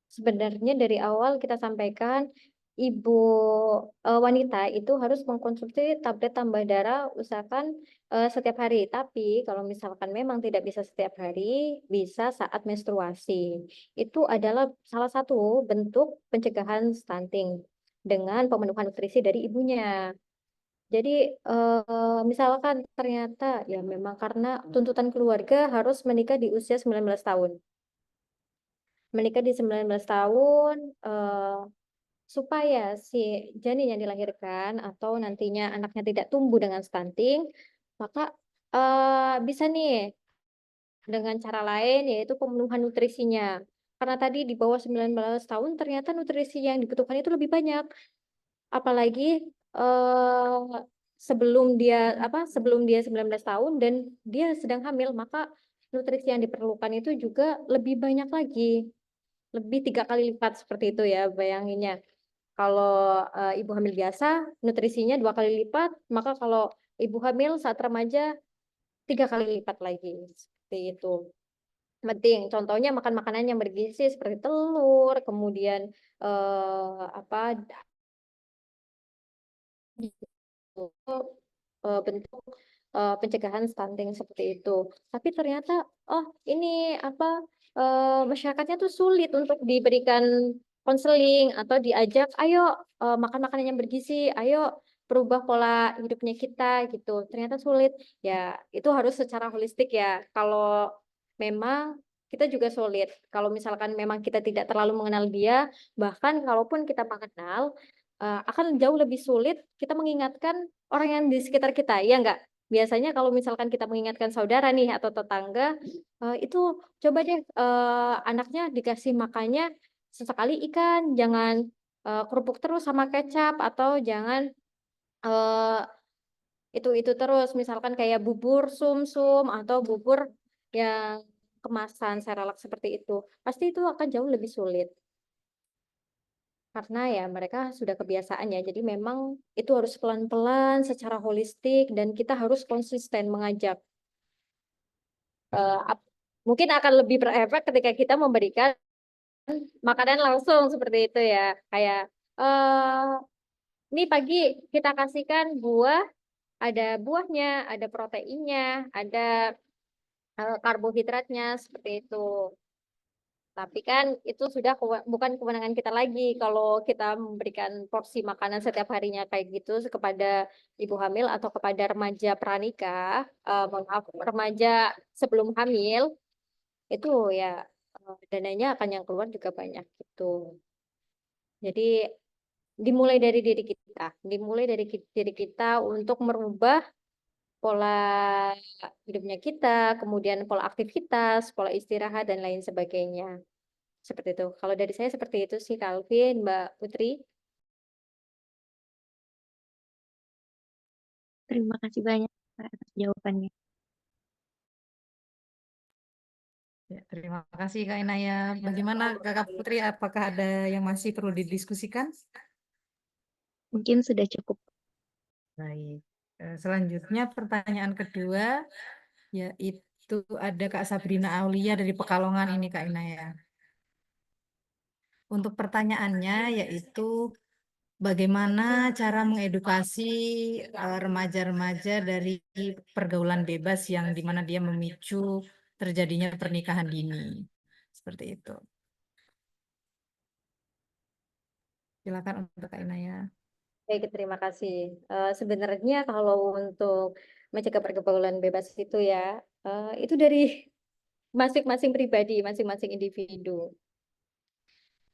sebenarnya dari awal kita sampaikan ibu wanita itu harus mengkonsumsi tablet tambah darah usahakan setiap hari. Tapi kalau misalkan memang tidak bisa setiap hari, bisa saat menstruasi. Itu adalah salah satu bentuk pencegahan stunting dengan pemenuhan nutrisi dari ibunya. Jadi misalkan ternyata ya memang karena tuntutan keluarga harus menikah di usia 19 tahun. Menikah di 19 tahun supaya si janin yang dilahirkan atau nantinya anaknya tidak tumbuh dengan stunting, maka bisa nih dengan cara lain yaitu pemenuhan nutrisinya. Karena tadi di bawah 19 tahun ternyata nutrisi yang dibutuhkan itu lebih banyak. Apalagi sebelum dia 19 tahun dan dia sedang hamil, maka nutrisi yang diperlukan itu juga lebih banyak lagi. Lebih 3 kali lipat seperti itu ya bayanginnya. Kalau ibu hamil biasa, nutrisinya 2 kali lipat, maka kalau ibu hamil saat remaja 3 kali lipat lagi. Seperti itu. Penting, contohnya makan makanan yang bergizi seperti telur, kemudian apa bentuk pencegahan stunting seperti itu. Tapi ternyata ini masyarakatnya tuh sulit untuk diberikan konseling atau diajak, ayo makan makanan yang bergizi, ayo berubah pola hidupnya kita gitu. Ternyata sulit. Ya, itu harus secara holistik ya. Kalau memang kita juga sulit. Kalau misalkan memang kita tidak terlalu mengenal dia, bahkan kalaupun kita mengenal, akan jauh lebih sulit kita mengingatkan orang yang di sekitar kita, ya enggak? Biasanya kalau misalkan kita mengingatkan saudara nih atau tetangga, itu coba deh anaknya dikasih makannya sesekali ikan, jangan kerupuk terus sama kecap, atau jangan eh, itu terus, misalkan kayak bubur sum-sum atau bubur yang kemasan serelak seperti itu. Pasti itu akan jauh lebih sulit. Karena ya mereka sudah kebiasaan ya, jadi memang itu harus pelan-pelan secara holistik dan kita harus konsisten mengajak. Mungkin akan lebih berefek ketika kita memberikan makanan langsung seperti itu ya. Kayak eh ini pagi kita kasihkan buah, ada buahnya, ada proteinnya, ada karbohidratnya seperti itu. Tapi kan itu sudah bukan kewenangan kita lagi kalau kita memberikan porsi makanan setiap harinya kayak gitu kepada ibu hamil atau kepada remaja pranikah, maaf, remaja sebelum hamil, itu ya dananya akan yang keluar juga banyak gitu. Jadi dimulai dari diri kita untuk merubah pola hidupnya kita, kemudian pola aktivitas, pola istirahat dan lain sebagainya. Seperti itu. Kalau dari saya seperti itu sih, Kak Alvin, Mbak Putri. Terima kasih banyak Kak, atas jawabannya. Ya, terima kasih Kak Inaya. Bagaimana Kakak Putri, apakah ada yang masih perlu didiskusikan? Mungkin sudah cukup. Baik. Selanjutnya pertanyaan kedua, yaitu ada Kak Sabrina Aulia dari Pekalongan ini Kak Inaya. Untuk pertanyaannya yaitu bagaimana cara mengedukasi remaja-remaja dari pergaulan bebas yang dimana dia memicu terjadinya pernikahan dini. Seperti itu. Silakan untuk Kak Inaya. Baik, terima kasih. Sebenarnya kalau untuk mencegah pergaulan bebas itu ya, itu dari masing-masing pribadi, masing-masing individu.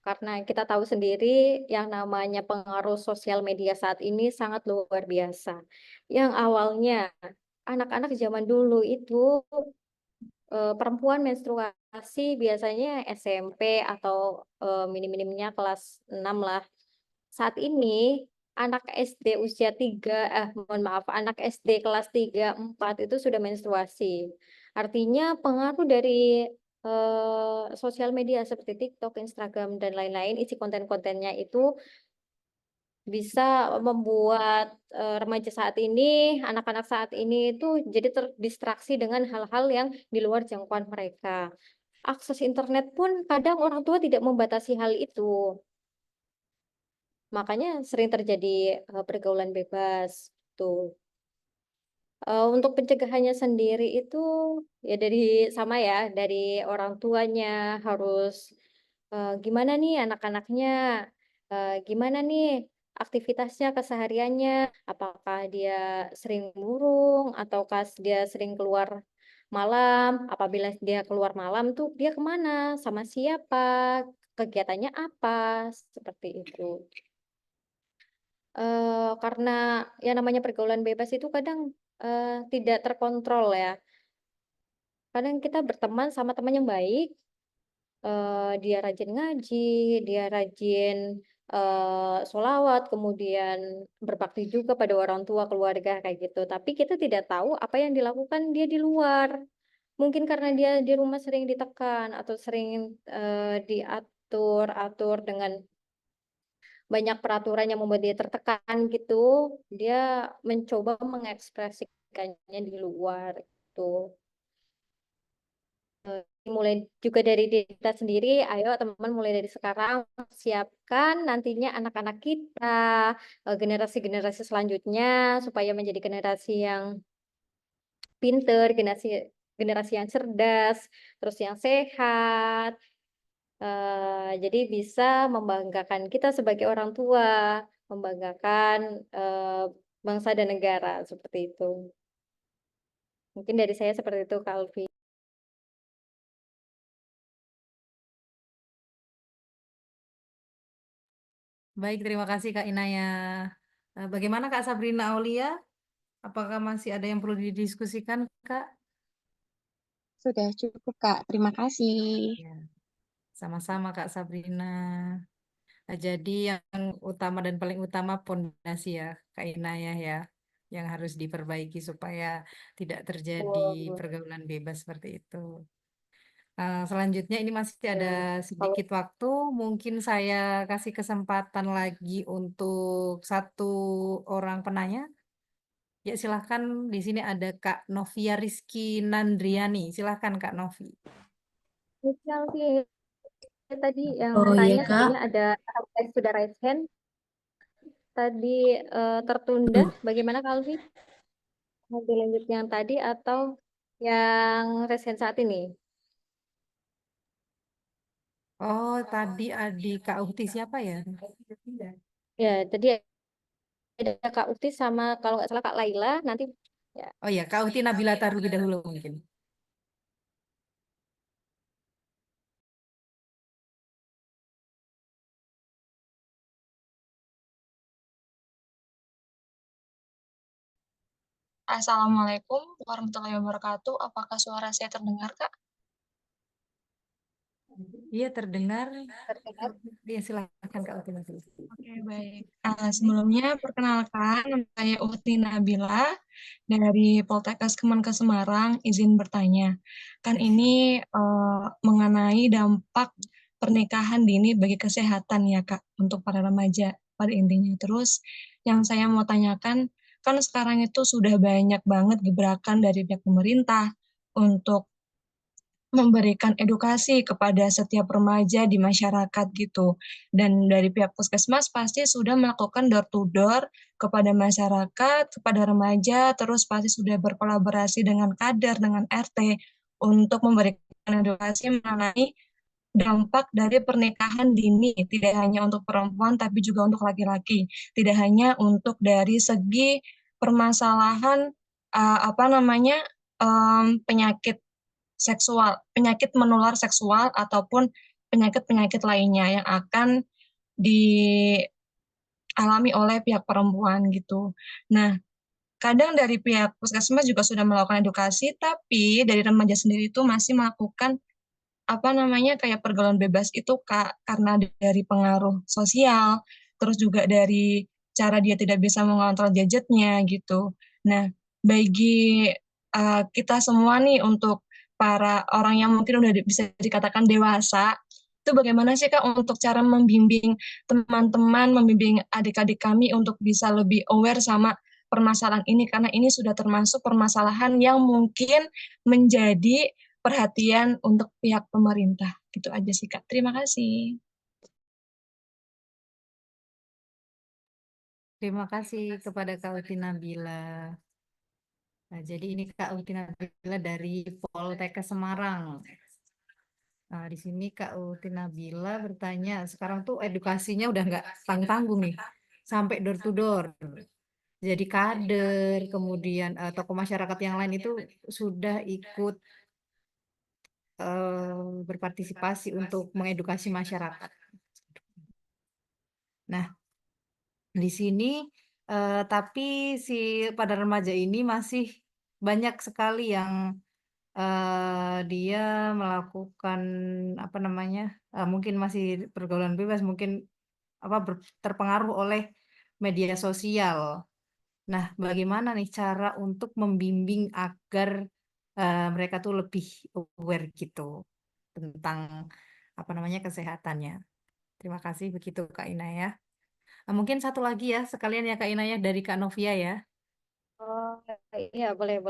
Karena kita tahu sendiri yang namanya pengaruh sosial media saat ini sangat luar biasa. Yang awalnya anak-anak zaman dulu itu perempuan menstruasi biasanya SMP atau minim-minimnya kelas 6 lah. Saat ini anak SD usia 3, mohon maaf, anak SD kelas 3, 4 itu sudah menstruasi. Artinya pengaruh dari sosial media seperti TikTok, Instagram, dan lain-lain, isi konten-kontennya itu bisa membuat remaja saat ini, anak-anak saat ini itu jadi terdistraksi dengan hal-hal yang di luar jangkauan mereka. Akses internet pun kadang orang tua tidak membatasi hal itu. Makanya sering terjadi pergaulan bebas tuh. Untuk pencegahannya sendiri itu ya dari orang tuanya harus gimana nih anak-anaknya, gimana nih aktivitasnya kesehariannya, apakah dia sering murung ataukah dia sering keluar malam, apabila dia keluar malam tuh dia kemana, sama siapa, kegiatannya apa, seperti itu. Karena yang namanya pergaulan bebas itu kadang tidak terkontrol ya. Kadang kita berteman sama teman yang baik, dia rajin ngaji, dia rajin sholawat, kemudian berbakti juga pada orang tua, keluarga kayak gitu. Tapi kita tidak tahu apa yang dilakukan dia di luar. Mungkin karena dia di rumah sering ditekan atau sering diatur dengan banyak peraturan yang membuat dia tertekan gitu, dia mencoba mengekspresikannya di luar itu. Mulai juga dari diri kita sendiri, ayo teman-teman mulai dari sekarang siapkan nantinya anak-anak kita, generasi-generasi selanjutnya supaya menjadi generasi yang pinter, generasi yang cerdas, terus yang sehat. Jadi bisa membanggakan kita sebagai orang tua, membanggakan bangsa dan negara seperti itu. Mungkin dari saya seperti itu, Kak Alfi. Baik, terima kasih Kak Inaya. Bagaimana Kak Sabrina Aulia? Apakah masih ada yang perlu didiskusikan, Kak? Sudah cukup, Kak. Terima kasih. Ya, sama-sama Kak Sabrina. Jadi yang utama dan paling utama pondasi ya, Kak Inayah ya, yang harus diperbaiki supaya tidak terjadi pergaulan bebas seperti itu. Selanjutnya ini masih ada sedikit waktu, mungkin saya kasih kesempatan lagi untuk satu orang penanya. Ya silahkan, di sini ada Kak Novia Rizky Nandriani. Silahkan Kak Novi. Kak Alfi, tadi yang Oh iya bertanya Kak, sepertinya ada yang sudah raise hand. Tadi tertunda. Bagaimana Kak Alfi? Mau dilanjut yang tadi atau yang raise hand saat ini? Oh, tadi adik Kak Uhti siapa ya? Ya, tadi ada Kak Uti sama kalau nggak salah Kak Laila. Nanti ya. Oh ya, Kak Uhti Nabila terlebih dahulu mungkin. Assalamualaikum warahmatullahi wabarakatuh. Apakah suara saya terdengar, Kak? Iya terdengar. Terdengar. Iya silahkan Kak Uhti Nabila. Oke, baik. Sebelumnya perkenalkan, nama saya Uhti Nabila dari Poltekkes Kemenkes Semarang. Izin bertanya, kan ini mengenai dampak pernikahan dini bagi kesehatan ya Kak, untuk para remaja pada intinya. Terus yang saya mau tanyakan, kan sekarang itu sudah banyak banget gebrakan dari pihak pemerintah untuk memberikan edukasi kepada setiap remaja di masyarakat gitu. Dan dari pihak puskesmas pasti sudah melakukan door to door kepada masyarakat, kepada remaja, terus pasti sudah berkolaborasi dengan kader, dengan RT untuk memberikan edukasi mengenai dampak dari pernikahan dini, tidak hanya untuk perempuan tapi juga untuk laki-laki, tidak hanya untuk dari segi permasalahan penyakit seksual, penyakit menular seksual ataupun penyakit-penyakit lainnya yang akan dialami oleh pihak perempuan gitu. Nah, kadang dari pihak puskesmas juga sudah melakukan edukasi, tapi dari remaja sendiri itu masih melakukan kayak pergaulan bebas itu Kak, karena dari pengaruh sosial, terus juga dari cara dia tidak bisa mengontrol gadgetnya gitu. Nah, bagi kita semua nih untuk para orang yang mungkin udah bisa dikatakan dewasa, itu bagaimana sih Kak untuk cara membimbing teman-teman, membimbing adik-adik kami untuk bisa lebih aware sama permasalahan ini, karena ini sudah termasuk permasalahan yang mungkin menjadi perhatian untuk pihak pemerintah. Gitu aja sih, Kak. Terima kasih. Terima kasih kepada Kak Uhti Nabila. Nah, jadi ini Kak Uhti Nabila dari Poltekkes Semarang. Nah, di sini Kak Uhti Nabila bertanya, sekarang tuh edukasinya udah nggak tanggung-tanggung nih, sampai door to door. Jadi kader, kemudian tokoh masyarakat yang lain itu sudah ikut berpartisipasi untuk mengedukasi masyarakat. Nah, di sini tapi si pada remaja ini masih banyak sekali yang dia melakukan mungkin masih pergaulan bebas, mungkin terpengaruh oleh media sosial. Nah, bagaimana nih cara untuk membimbing agar mereka tuh lebih aware gitu tentang kesehatannya. Terima kasih begitu Kak Inayah. Mungkin satu lagi ya sekalian ya Kak Inayah dari Kak Novia ya. Oh, iya boleh.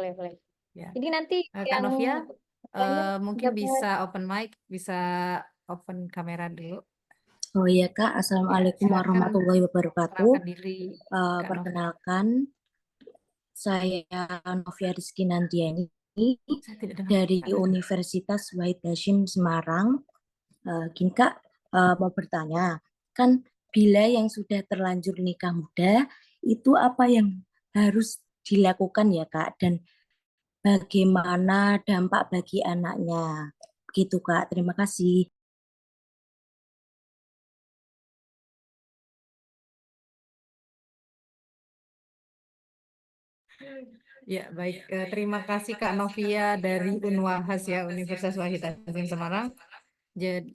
Ya. Jadi nanti Kak yang Novia banyak mungkin dapat bisa open mic, bisa open kamera dulu. oh iya Kak, Assalamualaikum Silakan warahmatullahi wabarakatuh. perkenalkan diri Kak Novia. Perkenalkan, Saya Novia Rizky Nandiani Saya tidak dengar. dari Universitas Wahid Hasyim Semarang. Gini Kak, mau bertanya, kan bila yang sudah terlanjur nikah muda, itu apa yang harus dilakukan ya Kak? Dan bagaimana dampak bagi anaknya? Begitu Kak, terima kasih. Ya, baik. Terima kasih Kak Novia dari Unwahas ya, Universitas Wahid Hasyim Semarang. Jadi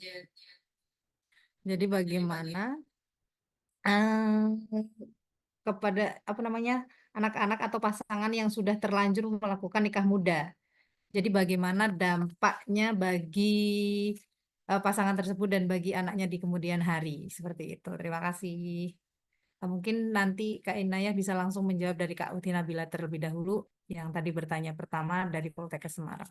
bagaimana kepada apa namanya anak-anak atau pasangan yang sudah terlanjur melakukan nikah muda. Jadi bagaimana dampaknya bagi pasangan tersebut dan bagi anaknya di kemudian hari. Seperti itu. Terima kasih. Mungkin nanti Kak Inayah bisa langsung menjawab dari Kak Uti Nabila terlebih dahulu yang tadi bertanya pertama dari Poltekkes Semarang.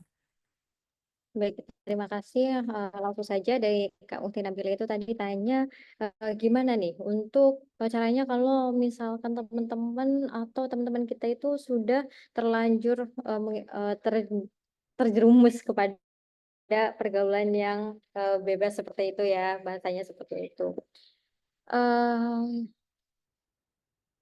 Baik, terima kasih. Langsung saja dari Kak Uti Nabila itu tadi tanya gimana nih untuk caranya kalau misalkan teman-teman atau teman-teman kita itu sudah terlanjur terjerumus kepada pergaulan yang bebas seperti itu ya, bahasanya seperti itu.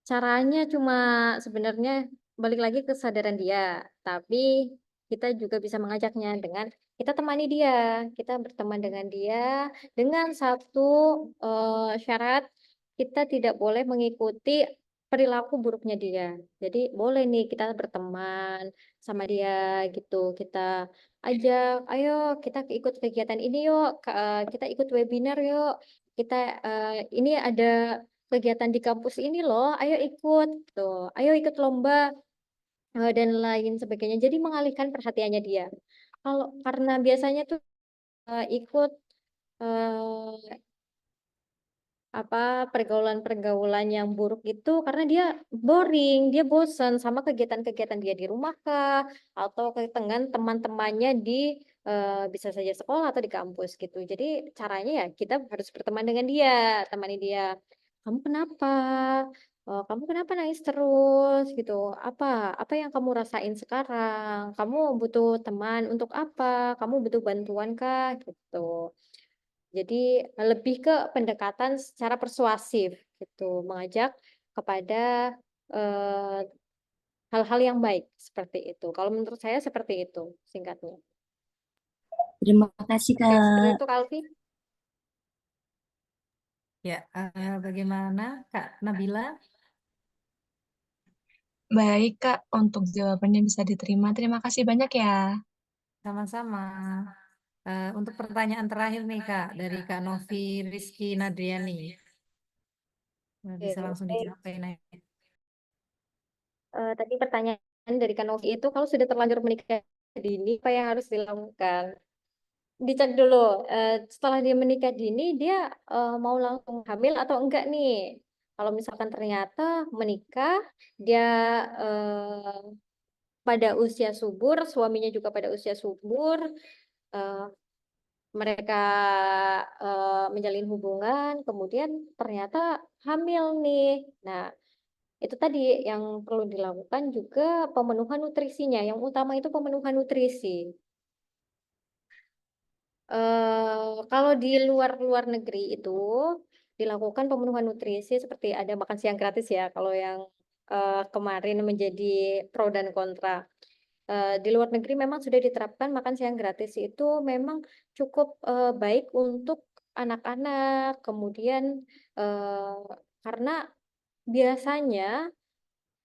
Caranya cuma sebenarnya balik lagi ke kesadaran dia, tapi kita juga bisa mengajaknya dengan kita temani dia, kita berteman dengan dia dengan satu syarat kita tidak boleh mengikuti perilaku buruknya dia. Jadi boleh nih kita berteman sama dia gitu, kita ajak, ayo kita ikut kegiatan ini yuk, kita ikut webinar yuk, kita ini ada kegiatan di kampus ini loh, ayo ikut, tuh, ayo ikut lomba dan lain sebagainya. Jadi mengalihkan perhatiannya dia. Kalau karena biasanya tuh ikut pergaulan-pergaulan yang buruk itu karena dia boring, dia bosan sama kegiatan-kegiatan dia di rumah kah atau dengan teman-temannya di bisa saja sekolah atau di kampus gitu. Jadi caranya ya kita harus berteman dengan dia, temani dia. Kamu kenapa? Kamu kenapa nangis terus gitu? Apa yang kamu rasain sekarang? Kamu butuh teman untuk apa? Kamu butuh bantuan kah? Gitu. Jadi lebih ke pendekatan secara persuasif gitu, mengajak kepada eh, hal-hal yang baik seperti itu. Kalau menurut saya seperti itu singkatnya. Terima kasih Oke, seperti Kak. itu Kalvi. Ya, bagaimana Kak Nabila? Baik, Kak, untuk jawabannya bisa diterima. Terima kasih banyak ya. Sama-sama. Untuk pertanyaan terakhir nih Kak, dari Kak Novi Rizky Nadriani. Bisa langsung dijawab Kak Inayah. Tadi pertanyaan dari Kanovi itu kalau sudah terlanjur menikah dini, apa yang harus dilakukan? Dicek dulu, setelah dia menikah dini, dia mau langsung hamil atau enggak nih? Kalau misalkan ternyata menikah, dia pada usia subur, suaminya juga pada usia subur, eh, mereka menjalin hubungan, kemudian ternyata hamil nih. Nah, itu tadi yang perlu dilakukan juga pemenuhan nutrisinya. Yang utama itu pemenuhan nutrisi. Kalau di luar negeri itu dilakukan pemenuhan nutrisi seperti ada makan siang gratis ya. Kalau yang kemarin menjadi pro dan kontra. Di luar negeri memang sudah diterapkan makan siang gratis itu memang cukup baik untuk anak-anak. Kemudian eh, karena biasanya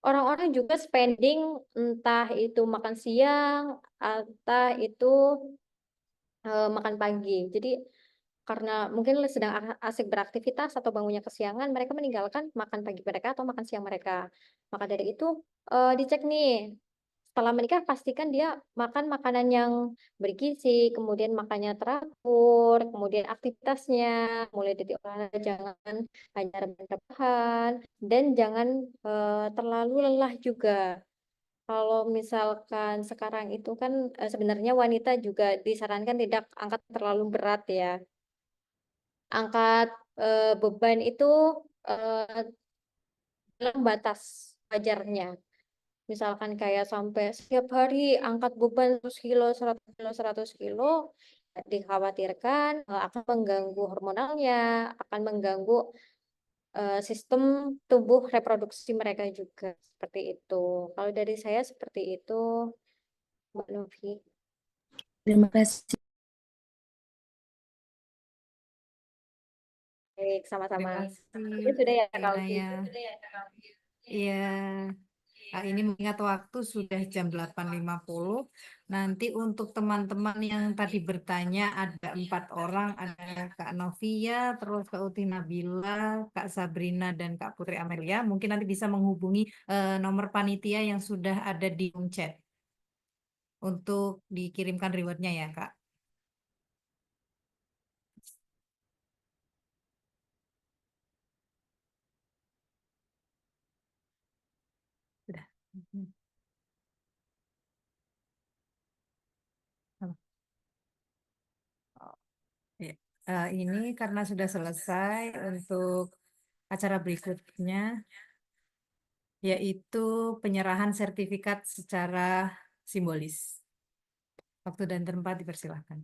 orang-orang juga spending entah itu makan siang, entah itu makan pagi. Jadi karena mungkin sedang asik beraktivitas atau bangunnya kesiangan, mereka meninggalkan makan pagi mereka atau makan siang mereka. Maka dari itu dicek nih, setelah menikah pastikan dia makan makanan yang bergizi, kemudian makannya teratur, kemudian aktivitasnya mulai dari olahraga jangan hanya rebahan dan jangan terlalu lelah juga. Kalau misalkan sekarang itu kan sebenarnya wanita juga disarankan tidak angkat terlalu berat ya. Angkat beban itu dalam batas wajarnya. Misalkan kayak sampai setiap hari angkat beban 100 kilo, 100 kilo, 100 kilo, dikhawatirkan akan mengganggu hormonalnya, akan mengganggu sistem tubuh reproduksi mereka juga. Seperti itu. Kalau dari saya seperti itu, Mbak Novi. Terima kasih. Baik, sama-sama. Terima Ini sudah ya, kasih, Kak Alfi? Inaya. Iya, ini mengingat waktu sudah jam 8.50. Nanti untuk teman-teman yang tadi bertanya ada 4 orang, ada Kak Novia, terus Kak Uti Nabila, Kak Sabrina, dan Kak Putri Amelia. Mungkin nanti bisa menghubungi nomor panitia yang sudah ada di room chat untuk dikirimkan rewardnya ya, Kak. Sudah. Ya. Ini karena sudah selesai untuk acara berikutnya, yaitu penyerahan sertifikat secara simbolis. Waktu dan tempat dipersilahkan.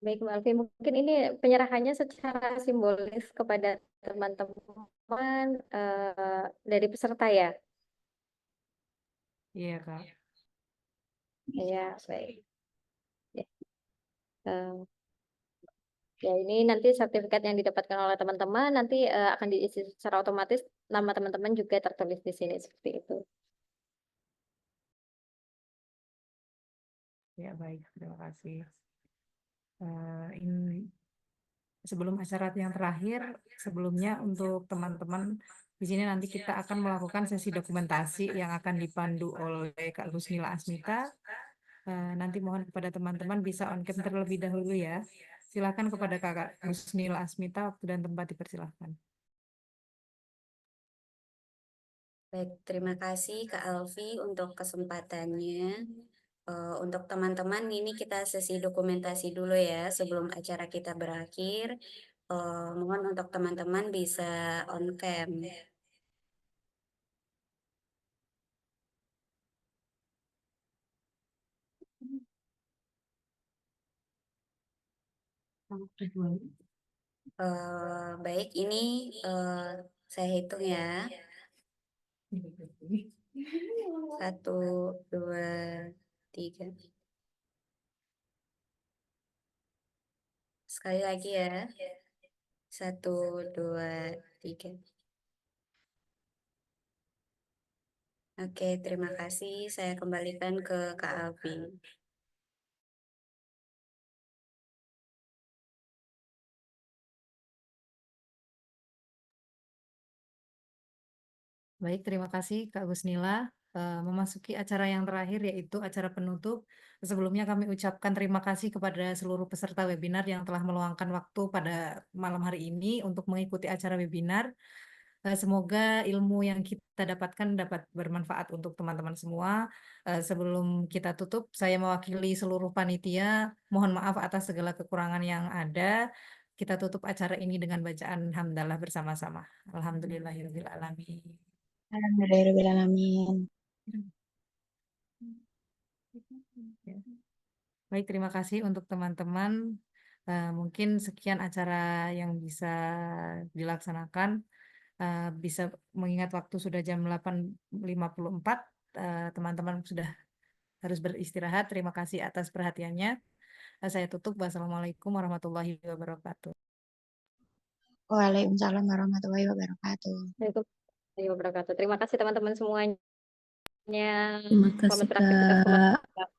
Baik, Mbak Alfi, mungkin ini penyerahannya secara simbolis kepada teman-teman dari peserta ya. Iya, Kak. Ya, baik. Ya. Eh, ya, ini nanti sertifikat yang didapatkan oleh teman-teman nanti akan diisi secara otomatis, nama teman-teman juga tertulis di sini seperti itu. Ya, baik. Terima kasih. Ini sebelum acara yang terakhir, sebelumnya untuk teman-teman di sini nanti kita akan melakukan sesi dokumentasi yang akan dipandu oleh Kak Gusnila Asmita. Nanti mohon kepada teman-teman bisa on cam terlebih dahulu ya. Silakan kepada Kakak Gusnila Asmita, waktu dan tempat dipersilahkan. Baik, terima kasih Kak Alfi untuk kesempatannya. Untuk teman-teman ini kita sesi dokumentasi dulu ya sebelum acara kita berakhir. Mohon untuk teman-teman bisa on cam. Baik, ini saya hitung ya. 1, 2, 3. Sekali lagi ya. 1, 2, 3. Oke, terima kasih. Saya kembalikan ke Kak Alfi. Baik, terima kasih Kak Gusnila. Memasuki acara yang terakhir yaitu acara penutup. Sebelumnya kami ucapkan terima kasih kepada seluruh peserta webinar yang telah meluangkan waktu pada malam hari ini untuk mengikuti acara webinar. Semoga ilmu yang kita dapatkan dapat bermanfaat untuk teman-teman semua. Sebelum kita tutup, saya mewakili seluruh panitia. Mohon maaf atas segala kekurangan yang ada. Kita tutup acara ini dengan bacaan hamdalah bersama-sama. Alhamdulillahirabbil alamin. Alhamdulillahirrahmanirrahim. Ya. Baik, terima kasih untuk teman-teman. Mungkin sekian acara yang bisa dilaksanakan. Bisa mengingat waktu sudah jam 8.54, teman-teman sudah harus beristirahat. Terima kasih atas perhatiannya. Saya tutup. Wassalamualaikum warahmatullahi wabarakatuh. Waalaikumsalam warahmatullahi wabarakatuh. Waalaikumsalam warahmatullahi wabarakatuh. Terima kasih teman-teman semuanya. Terima kasih, Selamat beraktivitas Kak. kembali.